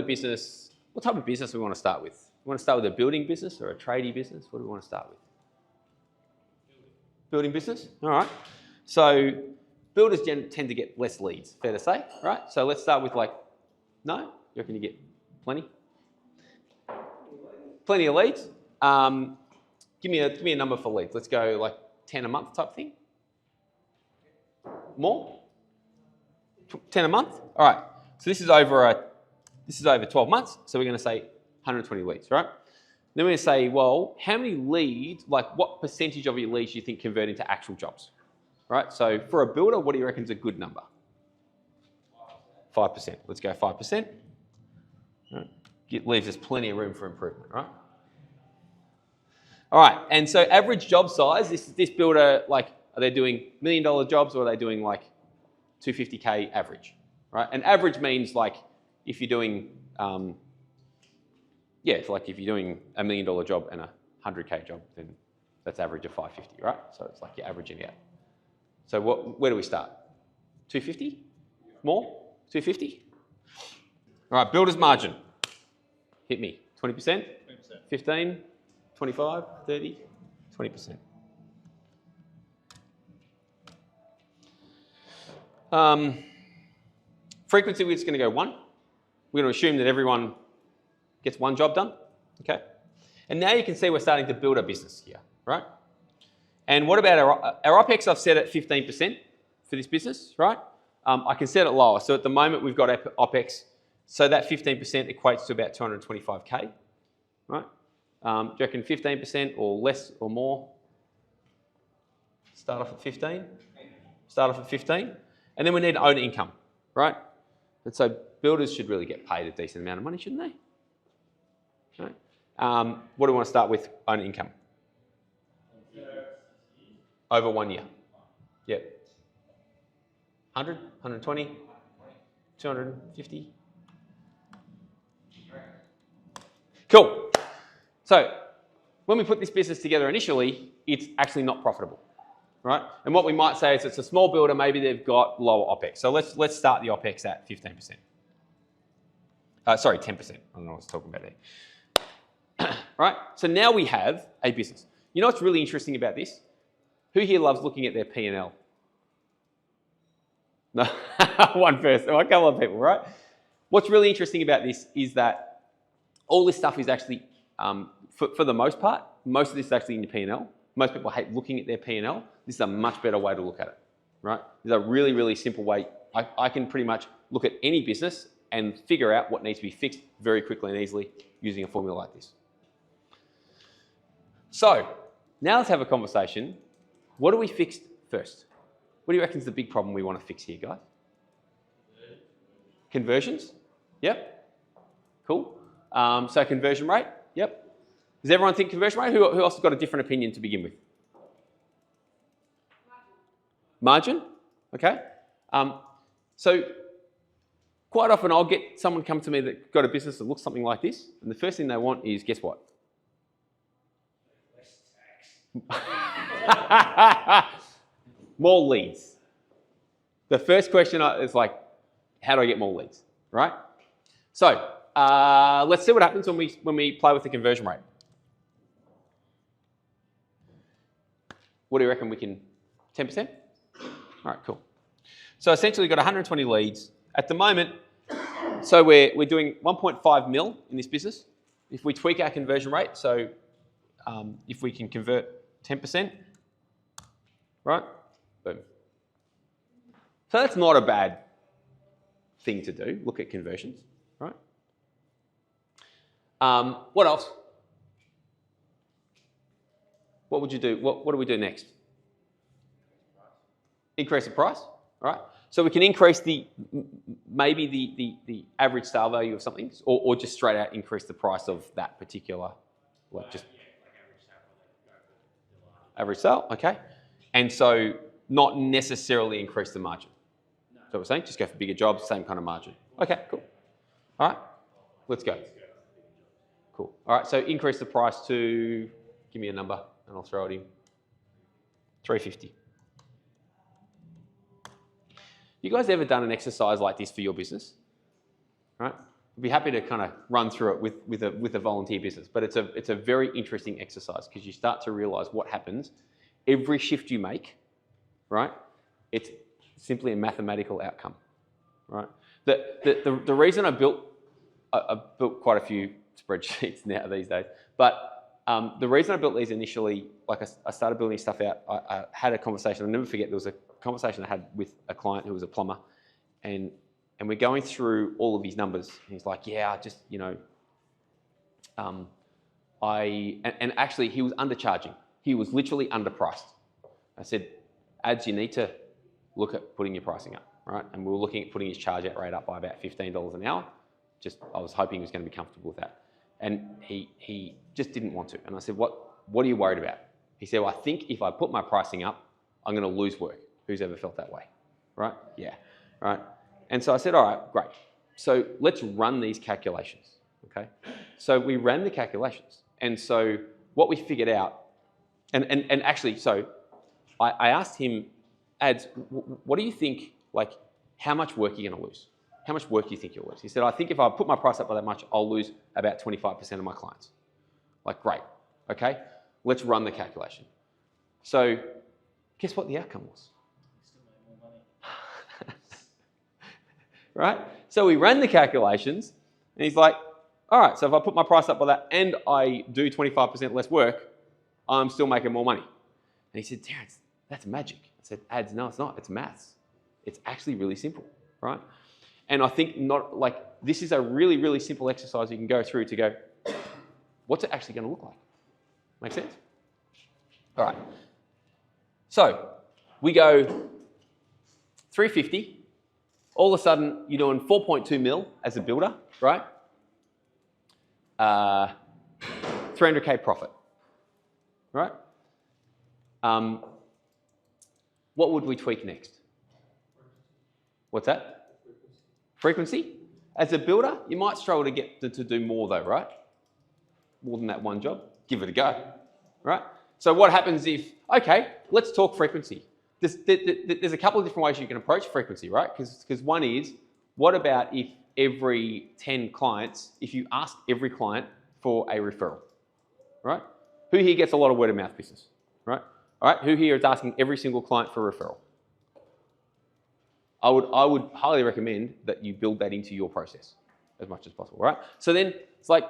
business. What type of business do we want to start with? We want to start with a building business or a tradie business? What do we want to start with? Building business? All right. So builders tend to get less leads, fair to say, right? So let's start with like, no? You reckon you get plenty? Plenty of leads? Give me a number for leads. Let's go like 10 a month type thing. More? 10 a month? All right. So this is over 12 months. So we're going to say 120 leads, right? Then we're going to say, well, how many leads, like what percentage of your leads do you think convert into actual jobs? Right? So for a builder, what do you reckon is a good number? 5%. Let's go 5%. Right. It leaves us plenty of room for improvement, right? All right, and so average job size, this builder, like, are they doing $1 million jobs or are they doing like 250K average, right? And average means like if you're doing, it's like if you're doing $1 million job and a 100K job, then that's average of 550, right? So it's like you're averaging it out. So where do we start? 250? More? 250? All right, builder's margin. Hit me. 20%? 15? 25, 30, 20%. Frequency, we're just going to go 1. We're going to assume that everyone gets 1 job done. Okay. And now you can see we're starting to build a business here, right? And what about our OPEX? I've set at 15% for this business, right? I can set it lower. So at the moment, we've got OPEX. So that 15% equates to about 225K, right? Do you reckon 15% or less or more? Start off at 15? Start off at 15. And then we need own income, right? And so builders should really get paid a decent amount of money, shouldn't they? Right. What do we want to start with? Own income. Over 1 year. Yep. 100, 120, 250. Cool. So when we put this business together initially, it's actually not profitable, right? And what we might say is it's a small builder, maybe they've got lower OPEX. So let's start the OPEX at 15%. Sorry, 10%. I don't know what I was talking about there. Right? So now we have a business. You know what's really interesting about this? Who here loves looking at their P&L? No, one person, a couple of people, right? What's really interesting about this is that all this stuff is actually, for the most part, most of this is actually in your P&L. Most people hate looking at their P&L. This is a much better way to look at it, right? It's a really, really simple way. I can pretty much look at any business and figure out what needs to be fixed very quickly and easily using a formula like this. So now let's have a conversation. What do we fix first? What do you reckon is the big problem we want to fix here, guys? Conversions? Yep. Cool. So conversion rate? Yep. Does everyone think conversion rate? Who else has got a different opinion to begin with? Margin? Okay. So quite often I'll get someone come to me that got a business that looks something like this, and the first thing they want is, guess what? More leads. The first question is like, how do I get more leads, right? So let's see what happens when we play with the conversion rate. What do you reckon we can, 10%? All right, cool. So essentially we've got 120 leads. At the moment, so we're doing 1.5 mil in this business. If we tweak our conversion rate, so if we can convert 10%, right? Boom. So that's not a bad thing to do, look at conversions, right? What else? What would you do? What do we do next? Increase the price, right? So we can increase maybe the average sale value of something, or just straight out increase the price of that particular, like just average sale, okay? And so not necessarily increase the margin. So we're saying just go for bigger jobs, same kind of margin. Okay, cool. All right, let's go. Cool. All right, so increase the price to, give me a number and I'll throw it in. 350. You guys ever done an exercise like this for your business? Right? I'd be happy to kind of run through it with a volunteer business, but it's a very interesting exercise because you start to realize what happens every shift you make, right? It's simply a mathematical outcome, right? The reason I built quite a few spreadsheets now these days, but the reason I built these initially, like I started building stuff out, I had a conversation, I'll never forget, there was a conversation I had with a client who was a plumber, and we're going through all of his numbers, and he's like, yeah, just, you know, and actually he was undercharging. He was literally underpriced. I said, Ads, you need to look at putting your pricing up, right? And we were looking at putting his charge out rate up by about $15 an hour. I was hoping he was going to be comfortable with that. And he just didn't want to. And I said, what are you worried about? He said, well, I think if I put my pricing up, I'm going to lose work. Who's ever felt that way? Right? Yeah. Right. And so I said, all right, great. So let's run these calculations. Okay. So we ran the calculations. And so what we figured out, and actually, so I asked him, Ads, what do you think, like, how much work are you going to lose? How much work do you think you'll lose? He said, I think if I put my price up by that much, I'll lose about 25% of my clients. Like, great. Okay. Let's run the calculation. So guess what the outcome was? Right? So we ran the calculations, and he's like, all right, so if I put my price up by that and I do 25% less work, I'm still making more money. And he said, Terence, that's magic. I said, Ads, no, it's not. It's maths. It's actually really simple, right? And I think this is a really, really simple exercise you can go through to go, what's it actually going to look like? Make sense? All right. So we go 350. All of a sudden, you're doing 4.2 mil as a builder, right? 300K profit, right? What would we tweak next? What's that? Frequency. As a builder, you might struggle to get to do more though, right? More than that one job. Give it a go, right? So what happens if, okay, let's talk frequency. There's a couple of different ways you can approach frequency, right? Because one is, what about if every 10 clients, if you ask every client for a referral, right? Who here gets a lot of word of mouth business, right? All right, who here is asking every single client for a referral? I would highly recommend that you build that into your process as much as possible, right? So then it's like,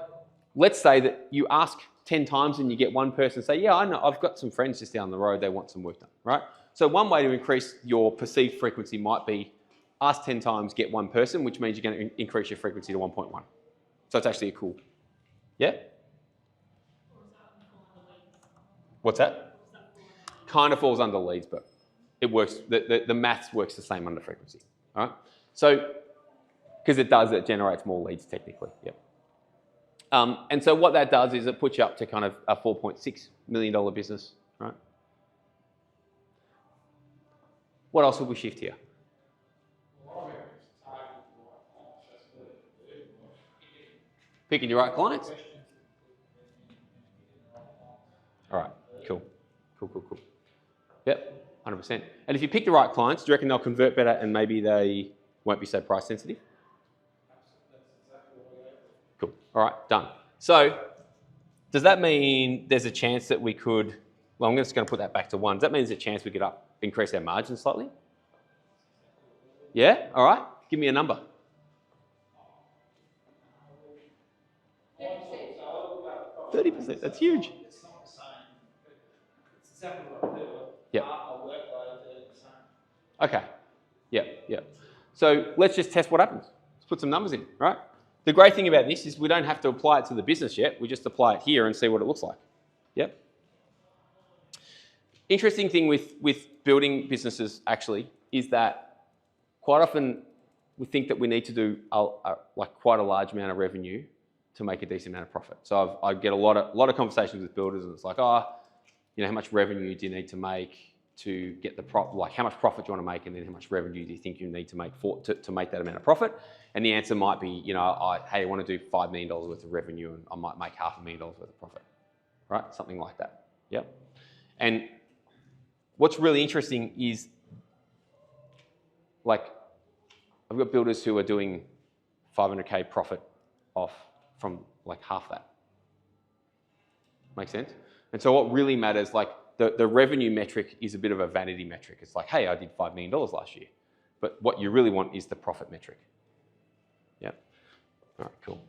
let's say that you ask 10 times and you get one person say, yeah, I know, I've got some friends just down the road, they want some work done, right? So one way to increase your perceived frequency might be ask 10 times, get one person, which means you're going to increase your frequency to 1.1. So it's actually a cool. Yeah? What's that? Kind of falls under leads, but it works. The maths works the same under frequency. All right? So, because it generates more leads technically. Yep. And so what that does is it puts you up to kind of a $4.6 million business, right? What else would we shift here? Picking your right clients? All right, cool. Cool. Yep, 100%. And if you pick the right clients, do you reckon they'll convert better and maybe they won't be so price sensitive? Cool, all right, done. So, does that mean there's a chance that we could, well, I'm just going to put that back to 1. Does that mean there's a chance we could increase our margin slightly? Yeah, all right, give me a number. 30%, that's huge. It's not the same. It's exactly what I do. Yep. Half my workload, they're the same. Okay, yep. So let's just test what happens. Let's put some numbers in, right? The great thing about this is we don't have to apply it to the business yet. We just apply it here and see what it looks like. Yep. Interesting thing with building businesses actually is that quite often we think that we need to do like quite a large amount of revenue to make a decent amount of profit. So I get a lot of conversations with builders, and it's like, how much revenue do you need to make to get the profit? Like, how much profit do you want to make, and then how much revenue do you think you need to make to make that amount of profit? And the answer might be, I want to do $5 million worth of revenue, and I might make $500,000 worth of profit, right? Something like that. Yep. And what's really interesting is, like, I've got builders who are doing 500K profit off from like half that. Make sense? And so what really matters, like the revenue metric is a bit of a vanity metric. It's like, hey, I did $5 million last year. But what you really want is the profit metric. Yeah. All right, cool.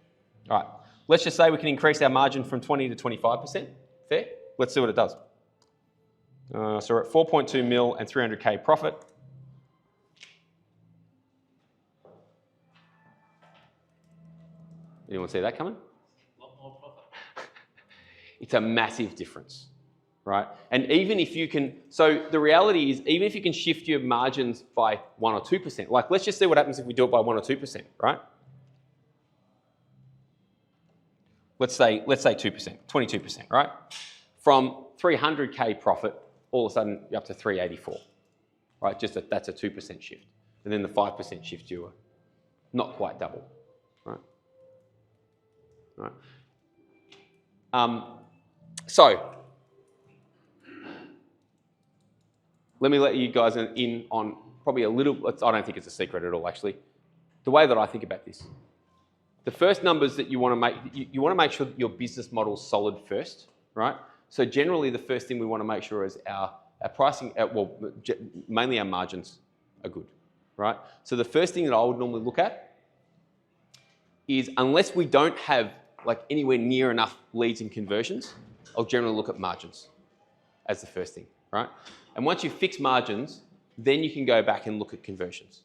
All right. Let's just say we can increase our margin from 20 to 25%. Fair? Let's see what it does. So we're at 4.2 mil and 300K profit. Anyone see that coming? A lot more profit. It's a massive difference, right? And even if you can, so the reality is, even if you can shift your margins by 1 or 2%, like let's just see what happens if we do it by 1 or 2%, right? Let's say 2%, 22%, right? From 300K profit, all of a sudden you're up to 384, right? That's a 2% shift. And then the 5% shift, you are not quite double, right? Right. So, let me let you guys in on probably a little, I don't think it's a secret at all actually, the way that I think about this. The first numbers that you want to make, you want to make sure that your business model is solid first, right? So generally the first thing we want to make sure is our pricing, mainly our margins are good, right? So the first thing that I would normally look at is, unless we don't have like anywhere near enough leads and conversions, I'll generally look at margins as the first thing, right? And once you fix margins, then you can go back and look at conversions,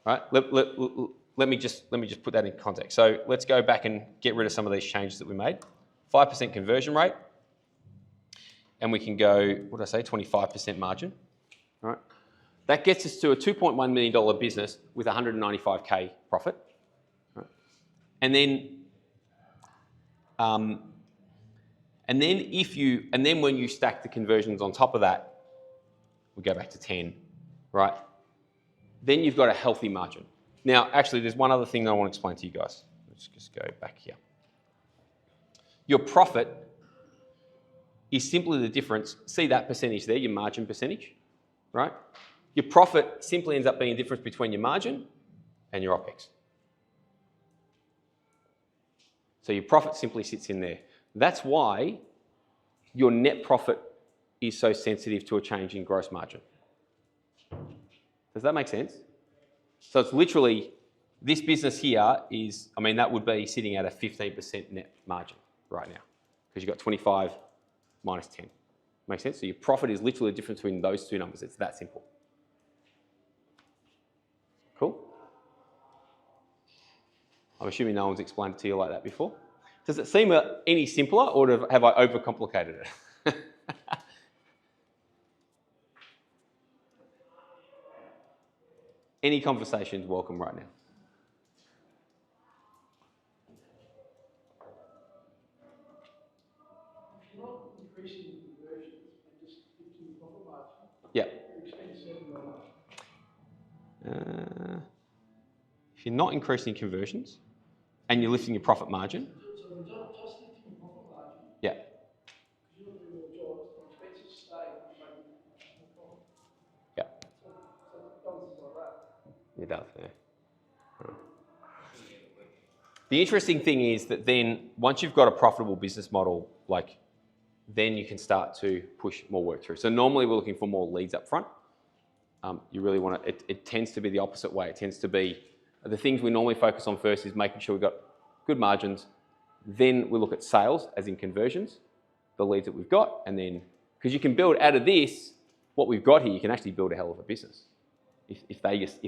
right? Let me just put that in context. So let's go back and get rid of some of these changes that we made. 5% conversion rate, and we can go, what did I say, 25% margin, right? That gets us to a $2.1 million business with 195K profit, right? And then when you stack the conversions on top of that, we go back to 10, right? Then you've got a healthy margin. Now, actually, there's one other thing that I want to explain to you guys. Let's just go back here. Your profit is simply the difference. See that percentage there, your margin percentage, right? Your profit simply ends up being the difference between your margin and your OPEX. So your profit simply sits in there. That's why your net profit is so sensitive to a change in gross margin. Does that make sense? So it's literally, this business here is, that would be sitting at a 15% net margin right now, because you've got 25 minus 10. Make sense? So your profit is literally the difference between those two numbers. It's that simple. I'm assuming no one's explained it to you like that before. Does it seem any simpler, or have I overcomplicated it? Any conversations welcome right now? If you're not increasing the conversions and just lifting the profit margin, Yeah. your expenses are going up. If you're not increasing conversions and you're lifting your profit margin, So if you're just lifting your profit margin, yeah, because you're not doing more jobs, the expenses stay and you're making more profit. yeah, So it balances like that. it does. Yeah. The interesting thing is that then once you've got a profitable business model, like then you can start to push more work through. So normally we're looking for more leads up front. You really want to, it tends to be the opposite way. It tends to be the things we normally focus on first is making sure we've got good margins. Then we look at sales, as in conversions, the leads that we've got, and then, because you can build out of this, what we've got here, you can actually build a hell of a business if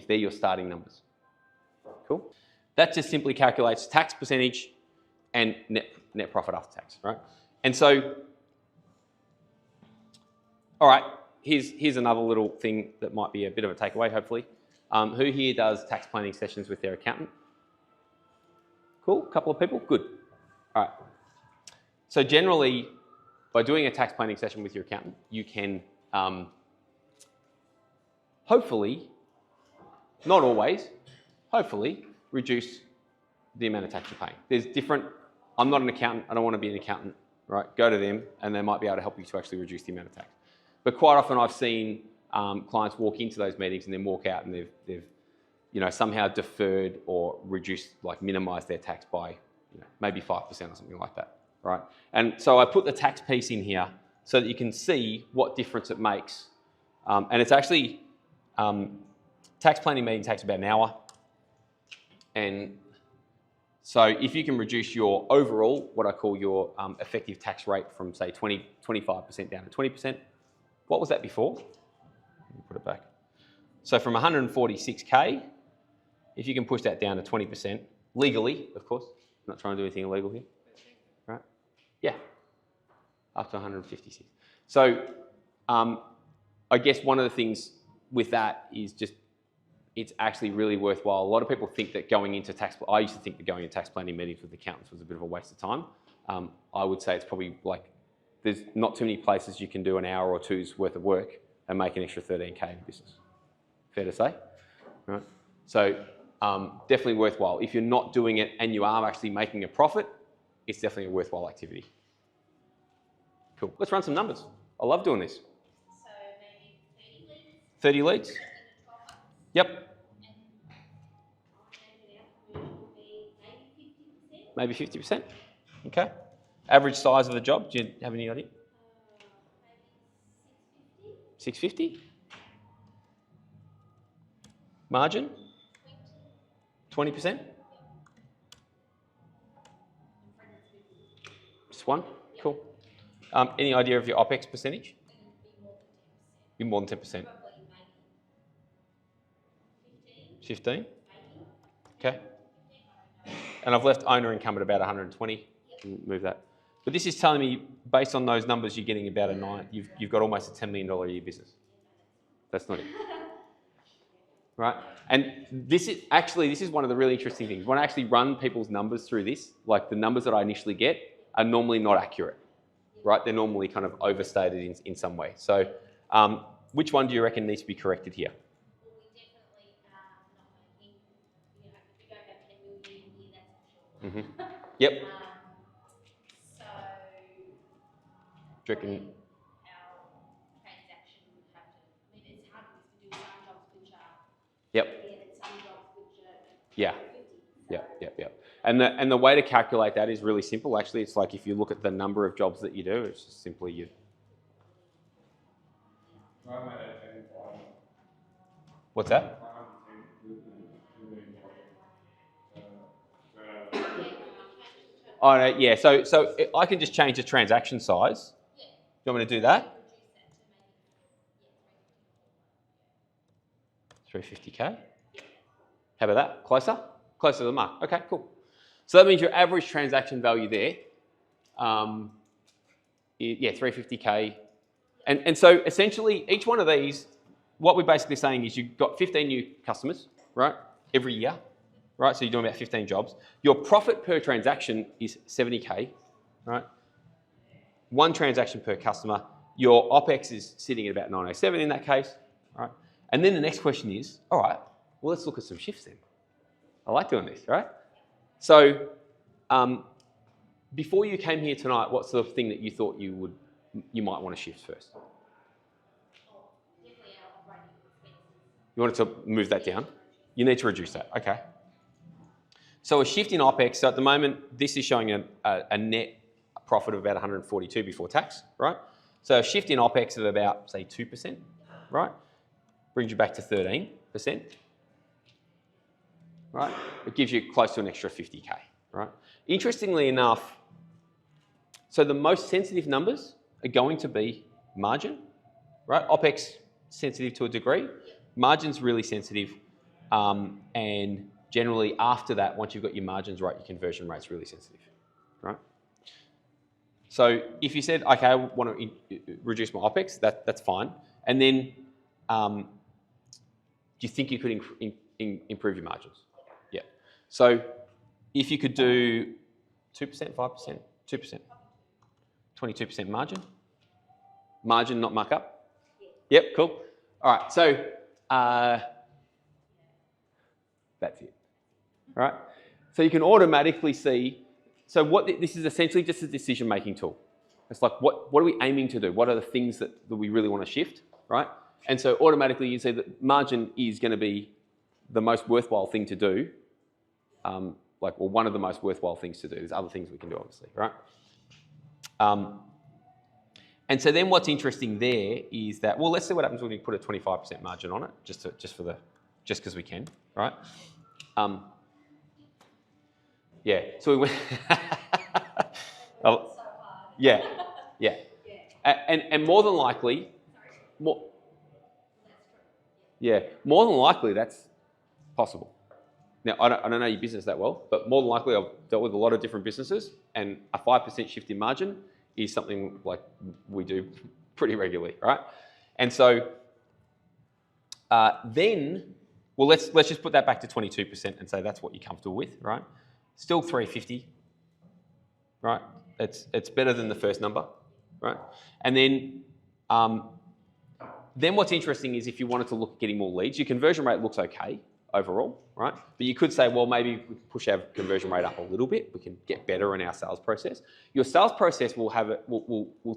they're your starting numbers. Cool? That just simply calculates tax percentage and net profit after tax, right? And so, all right, here's another little thing that might be a bit of a takeaway, hopefully. Who here does tax planning sessions with their accountant? Cool, couple of people, good. All right. So generally, by doing a tax planning session with your accountant, you can hopefully, not always, hopefully reduce the amount of tax you're paying. There's different, I'm not an accountant, I don't want to be an accountant, right? Go to them and they might be able to help you to actually reduce the amount of tax. But quite often I've seen clients walk into those meetings and then walk out and they've somehow deferred or reduced, like minimized their tax by maybe 5% or something like that, right? And so I put the tax piece in here so that you can see what difference it makes. And it's actually, tax planning meeting takes about an hour. And so if you can reduce your overall, what I call your effective tax rate from say 25% down to 20%, what was that before? Let me put it back. So from 146K, if you can push that down to 20%, legally, of course, I'm not trying to do anything illegal here, right? Yeah, up to 156. So I guess one of the things with that is just, it's actually really worthwhile. A lot of people think that going into I used to think that going into tax planning meetings with accountants was a bit of a waste of time. I would say it's probably like, there's not too many places you can do an hour or two's worth of work and make an extra 13K in business. Fair to say, right? So definitely worthwhile. If you're not doing it and you are actually making a profit, it's definitely a worthwhile activity. Cool, let's run some numbers. I love doing this. So maybe 30 30 leads? leads? In 12 months? Yep. And conversion will be Maybe maybe 50%? 50%. Okay. Average size of the job, do you have any idea? Maybe 650? Margin? 20%? Just one? Cool. Any idea of your OPEX percentage? Be more than 10%. Probably maybe 15? 15? Okay. And I've left owner income at about 120. Move that. But this is telling me, based on those numbers, you're getting about a 9. You've got almost a $10 million a year business. That's not it. Right? And this is one of the really interesting things. When I actually run people's numbers through this, like the numbers that I initially get are normally not accurate. Right? They're normally kind of overstated in some way. So which one do you reckon needs to be corrected here? Well, we definitely are not making, if we don't have 10 million a year, that's for sure. Yep. So, Do you reckon? our transaction would have to, it's hard because we do some jobs which are Yep. and some jobs which are Yeah. 50. Yep. And the way to calculate that is really simple. Actually, it's like if you look at the number of jobs that you do, it's just simply you. I'm at 10, What's that? Oh, no, yeah. So I can just change the transaction size. Yeah. Do you want me to do that? Reduce that to maybe, 350K. How about that? Closer? Closer to the mark. Okay, cool. So that means your average transaction value there, 350K. And so essentially each one of these, what we're basically saying is you've got 15 new customers, right, every year, right? So you're doing about 15 jobs. Your profit per transaction is 70K, right? One transaction per customer. Your OPEX is sitting at about 907 in that case, right? And then the next question is, all right, well, let's look at some shifts then. I like doing this, right? So before you came here tonight, what's the thing that you thought you might want to shift first? Definitely our operating expenses. You wanted to move that down? You need to reduce that, okay. So a shift in OPEX, so at the moment, this is showing a net profit of about 142 before tax, right? So a shift in OPEX of about, say, 2%, right? Brings you back to 13%, right? It gives you close to an extra 50K, right? Interestingly enough, so the most sensitive numbers are going to be margin, right? OPEX sensitive to a degree, margin's really sensitive, and generally after that, once you've got your margins right, your conversion rate's really sensitive, right? So if you said, okay, I want to reduce my OPEX, that's fine. And then do you think you could improve your margins? Yeah. So if you could do 2%, 5%, 2%, 22% margin. Margin, not markup? Yep, cool. All right, so that's it, all right? So you can automatically see, so this is essentially just a decision-making tool. It's like, what are we aiming to do? What are the things that we really want to shift, right? And so automatically you see that margin is going to be the most worthwhile thing to do, one of the most worthwhile things to do. There's other things we can do, obviously, right? And so then what's interesting there is that, well, let's see what happens when we put a 25% margin on it, just because we can, right? Yeah, so we went. Oh, yeah. And more than likely, more than likely that's possible. Now, I don't know your business that well, but more than likely I've dealt with a lot of different businesses, and a 5% shift in margin is something like we do pretty regularly, right? And so let's just put that back to 22% and say that's what you're comfortable with, right? Still 350, right? It's better than the first number, right? And then what's interesting is if you wanted to look at getting more leads, your conversion rate looks okay overall, right? But you could say, well, maybe we push our conversion rate up a little bit. We can get better in our sales process. Your sales process will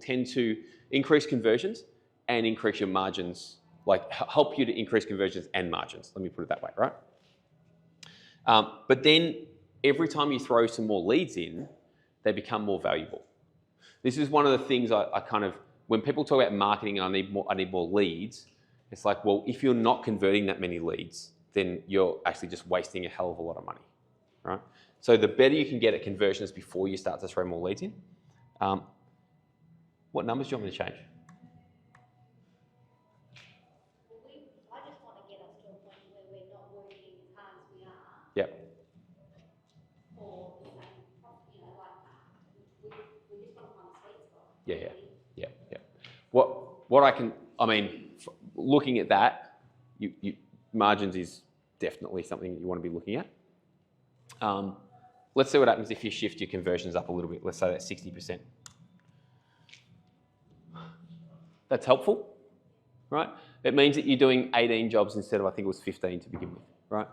tend to increase conversions and increase your margins, like help you to increase conversions and margins. Let me put it that way, right? But then every time you throw some more leads in, they become more valuable. This is one of the things I kind of, when people talk about marketing, I need more leads. It's like, well, if you're not converting that many leads, then you're actually just wasting a hell of a lot of money, right? So the better you can get at conversions before you start to throw more leads in. What numbers do you want me to change? I just want to get us to a point where we're not working as hard as we are. Yep. For the same profit, we just want to find the sweet spot. Yeah. Looking at that, margins is definitely something you want to be looking at. Let's see what happens if you shift your conversions up a little bit. Let's say that's 60%. That's helpful, right? It means that you're doing 18 jobs instead of, I think it was 15 to begin with, right?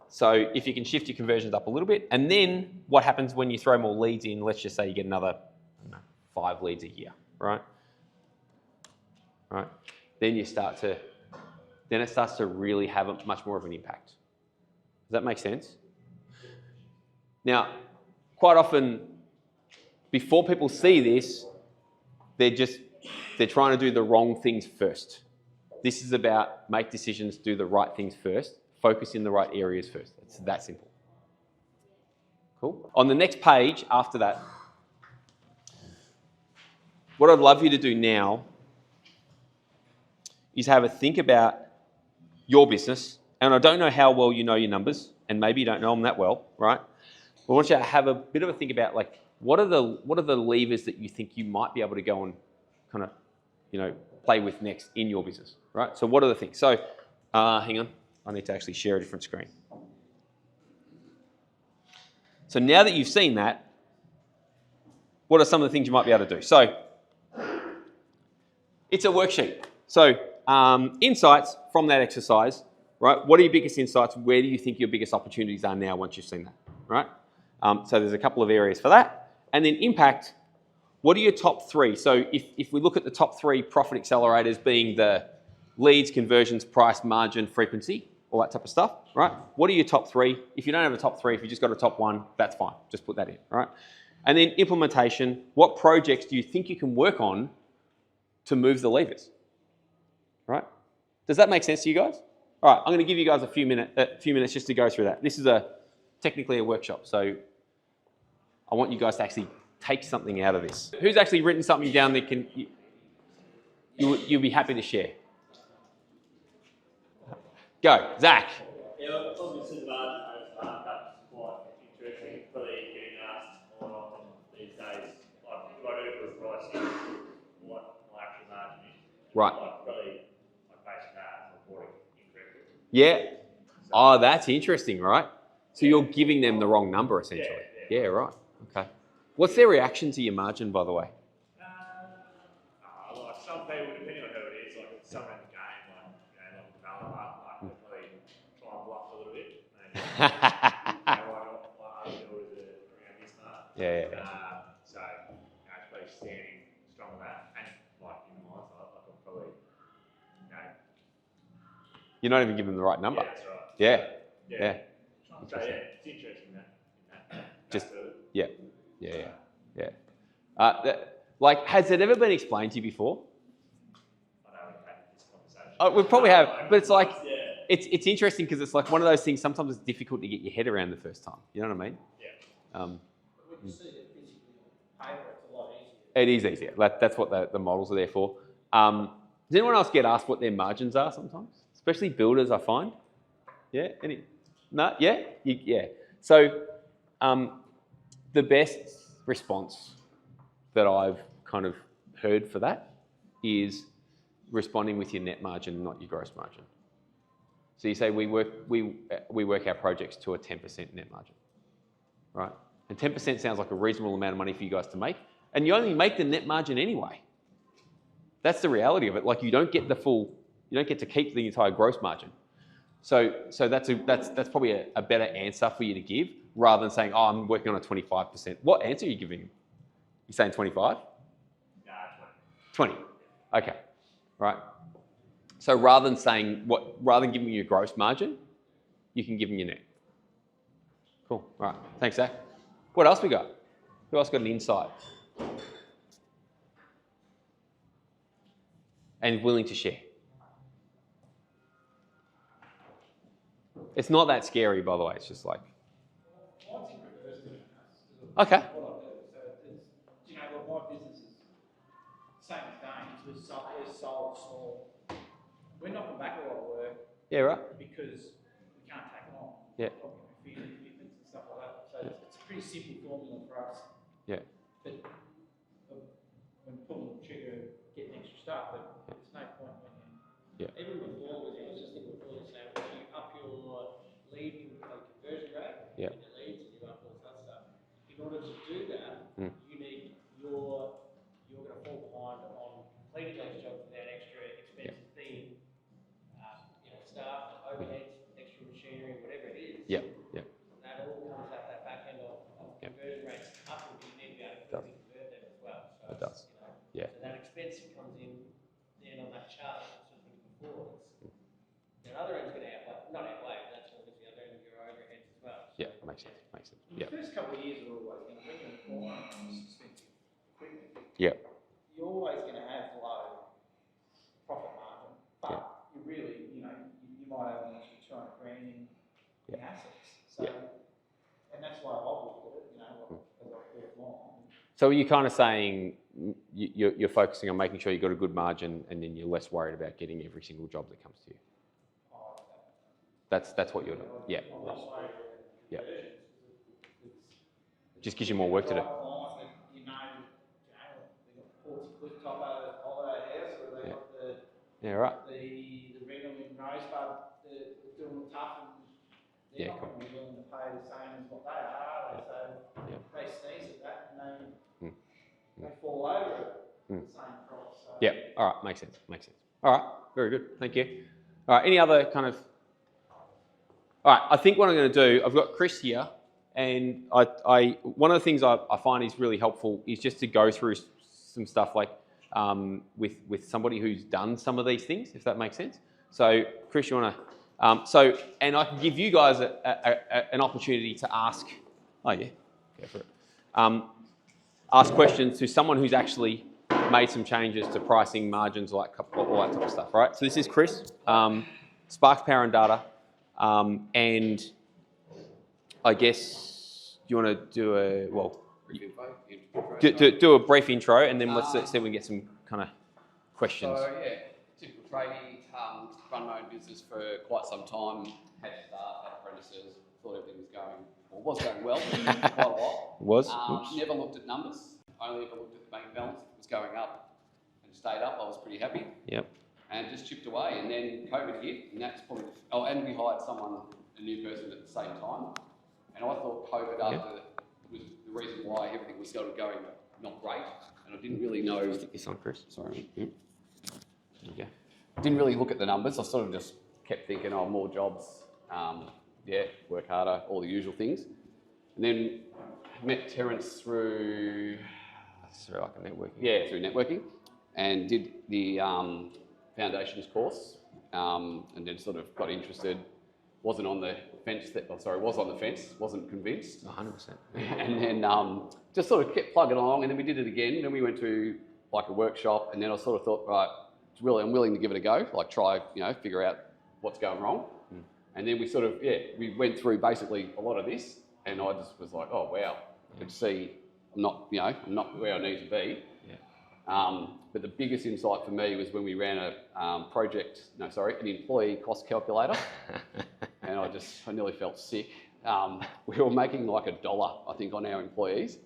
So if you can shift your conversions up a little bit, and then what happens when you throw more leads in, let's just say you get another 5 leads a year, right? Right? Then it starts to really have much more of an impact. Does that make sense? Now, quite often, before people see this, they're trying to do the wrong things first. This is about make decisions, do the right things first, focus in the right areas first. It's that simple. Cool? On the next page after that, what I'd love you to do now is have a think about your business. And I don't know how well you know your numbers, and maybe you don't know them that well, right? I want you to have a bit of a think about like what are the levers that you think you might be able to go and kind of, you know, play with next in your business, right? So what are the things? So hang on, I need to actually share a different screen. So now that you've seen that, what are some of the things you might be able to do? So it's a worksheet. So insights from that exercise, right? What are your biggest insights? Where do you think your biggest opportunities are now once you've seen that, right? So there's a couple of areas for that. And then impact, what are your top three? So if we look at the top three profit accelerators being the leads, conversions, price, margin, frequency, all that type of stuff, right? What are your top three? If you don't have a top three, if you just got a top one, that's fine. Just put that in, right? And then implementation, what projects do you think you can work on to move the levers, right? Does that make sense to you guys? All right, I'm going to give you guys a few minutes just to go through that. This is technically a workshop, so I want you guys to actually take something out of this. Who's actually written something down that you'll be happy to share? Go, Zach. Yeah, obviously the margin that's quite interesting. Probably getting asked more often these days. Like, if I do a pricing, what my actual margin is. Right. Like, probably basing that and reporting incorrectly. Yeah. Oh, that's interesting, right? So you're giving them the wrong number, essentially. Yeah, right. Okay. What's their reaction to your margin, by the way? Like some people, depending on who it is, like if someone in the game, like developer, like they probably try and bluff a little bit. Around this mark. Yeah. So it's probably standing strong on that, and like in my side, like I'm probably, You're not even giving them the right number. Yeah, that's right. Yeah. So it's interesting that. Just yeah. Like, has it ever been explained to you before? I know we've had this conversation. We probably have, but it's like it's interesting because it's like one of those things. Sometimes it's difficult to get your head around the first time. You know what I mean? Yeah. When you see it physically on paper, it's a lot easier. It is easier. That's what the models are there for. Does anyone else get asked what their margins are sometimes? Especially builders, I find. Yeah? No? Yeah? Yeah. So the best response that I've kind of heard for that is responding with your net margin, not your gross margin. So you say we work our projects to a 10% net margin, right? And 10% sounds like a reasonable amount of money for you guys to make, and you only make the net margin anyway. That's the reality of it. Like you don't get to keep the entire gross margin. So that's probably a better answer for you to give rather than saying, oh, I'm working on a 25%. What answer are you giving him? You saying 25? Nah, 20. Okay. Right. So rather than giving you a gross margin, you can give them your net. Cool. All right. Thanks, Zach. What else we got? Who else got an insight? And willing to share. It's not that scary, by the way. It's just like. Mine's in reverse to Okay. what I do. So it's, my business is same as Dane's. We're sold small. We're knocking back a lot of work. Yeah, right. Because we can't take it on. Yeah. Commitments and stuff like that. So it's a pretty simple formula for us. Yeah. But when pulling the trigger, getting extra stuff, but there's no point when Even before, I was just thinking before this, when you up your lead conversion rate, Yeah. and your leads, and you up all that stuff. In order to do that, Mm. you're going to fall behind on completing those jobs without extra expensive fee, staff, overheads, extra machinery, whatever it is. Yeah. That all comes out that back end of conversion rates up, and you need to be able to quickly convert them as well. So It does. Yeah. So that expense that comes in then on that chart, sort of before, the other end's going to not outweigh, but that's obviously the other end of your overheads as well. So, Yeah. Makes sense. the first couple of years are always going to, when you're acquiring this expensive equipment, Yeah. you're always going to have low profit margin, but you really, you might have an extra 200 grand in assets. So, and that's why I've looked at it, as I've built along. So are you kind of saying you're focusing on making sure you've got a good margin and then you're less worried about getting every single job that comes to you? That's what you're doing. Yeah. Yeah. Just gives you more work to do. Client, you know, they've got Portsy Cliff Top Holiday House, or they've got the Yeah, right. the rental in Rosebud, they're doing it tough, and they're Yeah, not cool. going to be willing to pay the same as what they are. Yeah. So Yeah. they sneeze at that, and Mm. they fall over at Mm. the same price. So. Yeah. All right. Makes sense. Makes sense. All right. Very good. Thank you. All right. Any other kind of? All right. I think what I'm going to do, I've got Chris here, and I one of the things I find is really helpful is just to go through some stuff like with somebody who's done some of these things, if that makes sense. So, Chris, you want to? And I can give you guys an opportunity to ask. Oh yeah, go for it. Ask questions to someone who's actually made some changes to pricing, margins, all that type of stuff, right? So this is Chris, Sparks Power and Data, and I guess you want to do do a brief intro, and then let's see if we can get some kind of questions. So yeah, typical tradie, run my own business for quite some time, had staff, had apprentices, thought everything was going well for quite a while. Never looked at numbers, only ever looked at the bank balance. It was going up and stayed up. I was pretty happy. Yep. And just chipped away, and then COVID hit, and that's probably, and we hired a new person at the same time. And I thought COVID after was the reason why everything was sort of going not great, and I didn't really know. Stick this on, Chris. Sorry. Yeah. Didn't really look at the numbers. I sort of just kept thinking, oh, more jobs, work harder, all the usual things. And then met Terence through like a networking. Yeah, through networking, and did the foundations course, and then sort of got interested. Was on the fence, wasn't convinced. 100%. And then just sort of kept plugging along, and then we did it again. Then we went to like a workshop, and then I sort of thought, right, I'm willing to give it a go, like try, figure out what's going wrong. Mm. And then we sort of, we went through basically a lot of this, and I just was like, oh wow, I could see I'm not where I need to be. Yeah. But the biggest insight for me was when we ran an employee cost calculator. And I nearly felt sick. We were making like $1, I think, on our employees.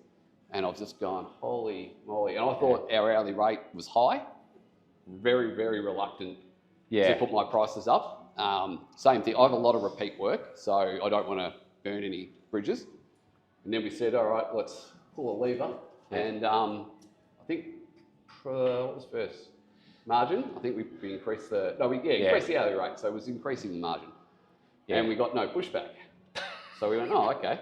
And I was just going, holy moly. And I thought our hourly rate was high. Very, very reluctant to put my prices up. Same thing, I have a lot of repeat work, so I don't want to burn any bridges. And then we said, all right, let's pull a lever. Yeah. And I think, what was first? Margin. I think we increased increased the hourly rate, so it was increasing the margin. Yeah. And we got no pushback. So we went, oh, okay.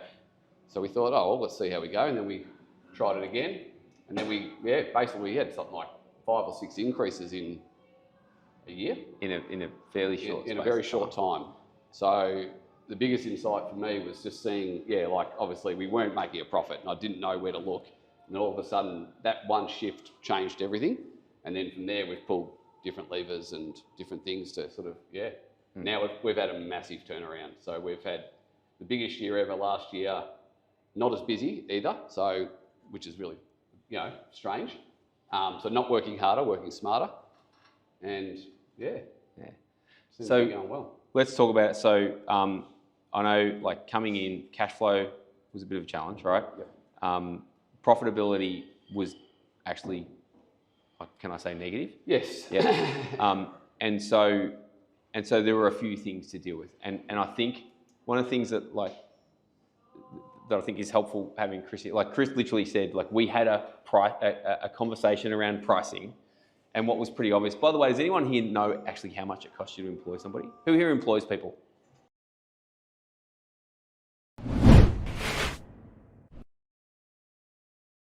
So we thought, oh, well, let's see how we go. And then we tried it again. And then we had something like 5 or 6 increases in a year. In a fairly short In a very short time. So the biggest insight for me was just seeing, obviously we weren't making a profit, and I didn't know where to look. And all of a sudden, that one shift changed everything. And then from there, we've pulled different levers and different things to sort of, Now we've had a massive turnaround. So we've had the biggest year ever last year, not as busy either, so which is really, strange. So not working harder, working smarter, and seems to be going well. Let's talk about it. So I know, like, coming in, cash flow was a bit of a challenge, right? Yep. Profitability was actually, can I say, negative? Yes. Yeah. And so there were a few things to deal with, and I think one of the things that I think is helpful having Chris here, like Chris literally said, like we had a conversation around pricing, and what was pretty obvious. By the way, does anyone here know actually how much it costs you to employ somebody? Who here employs people?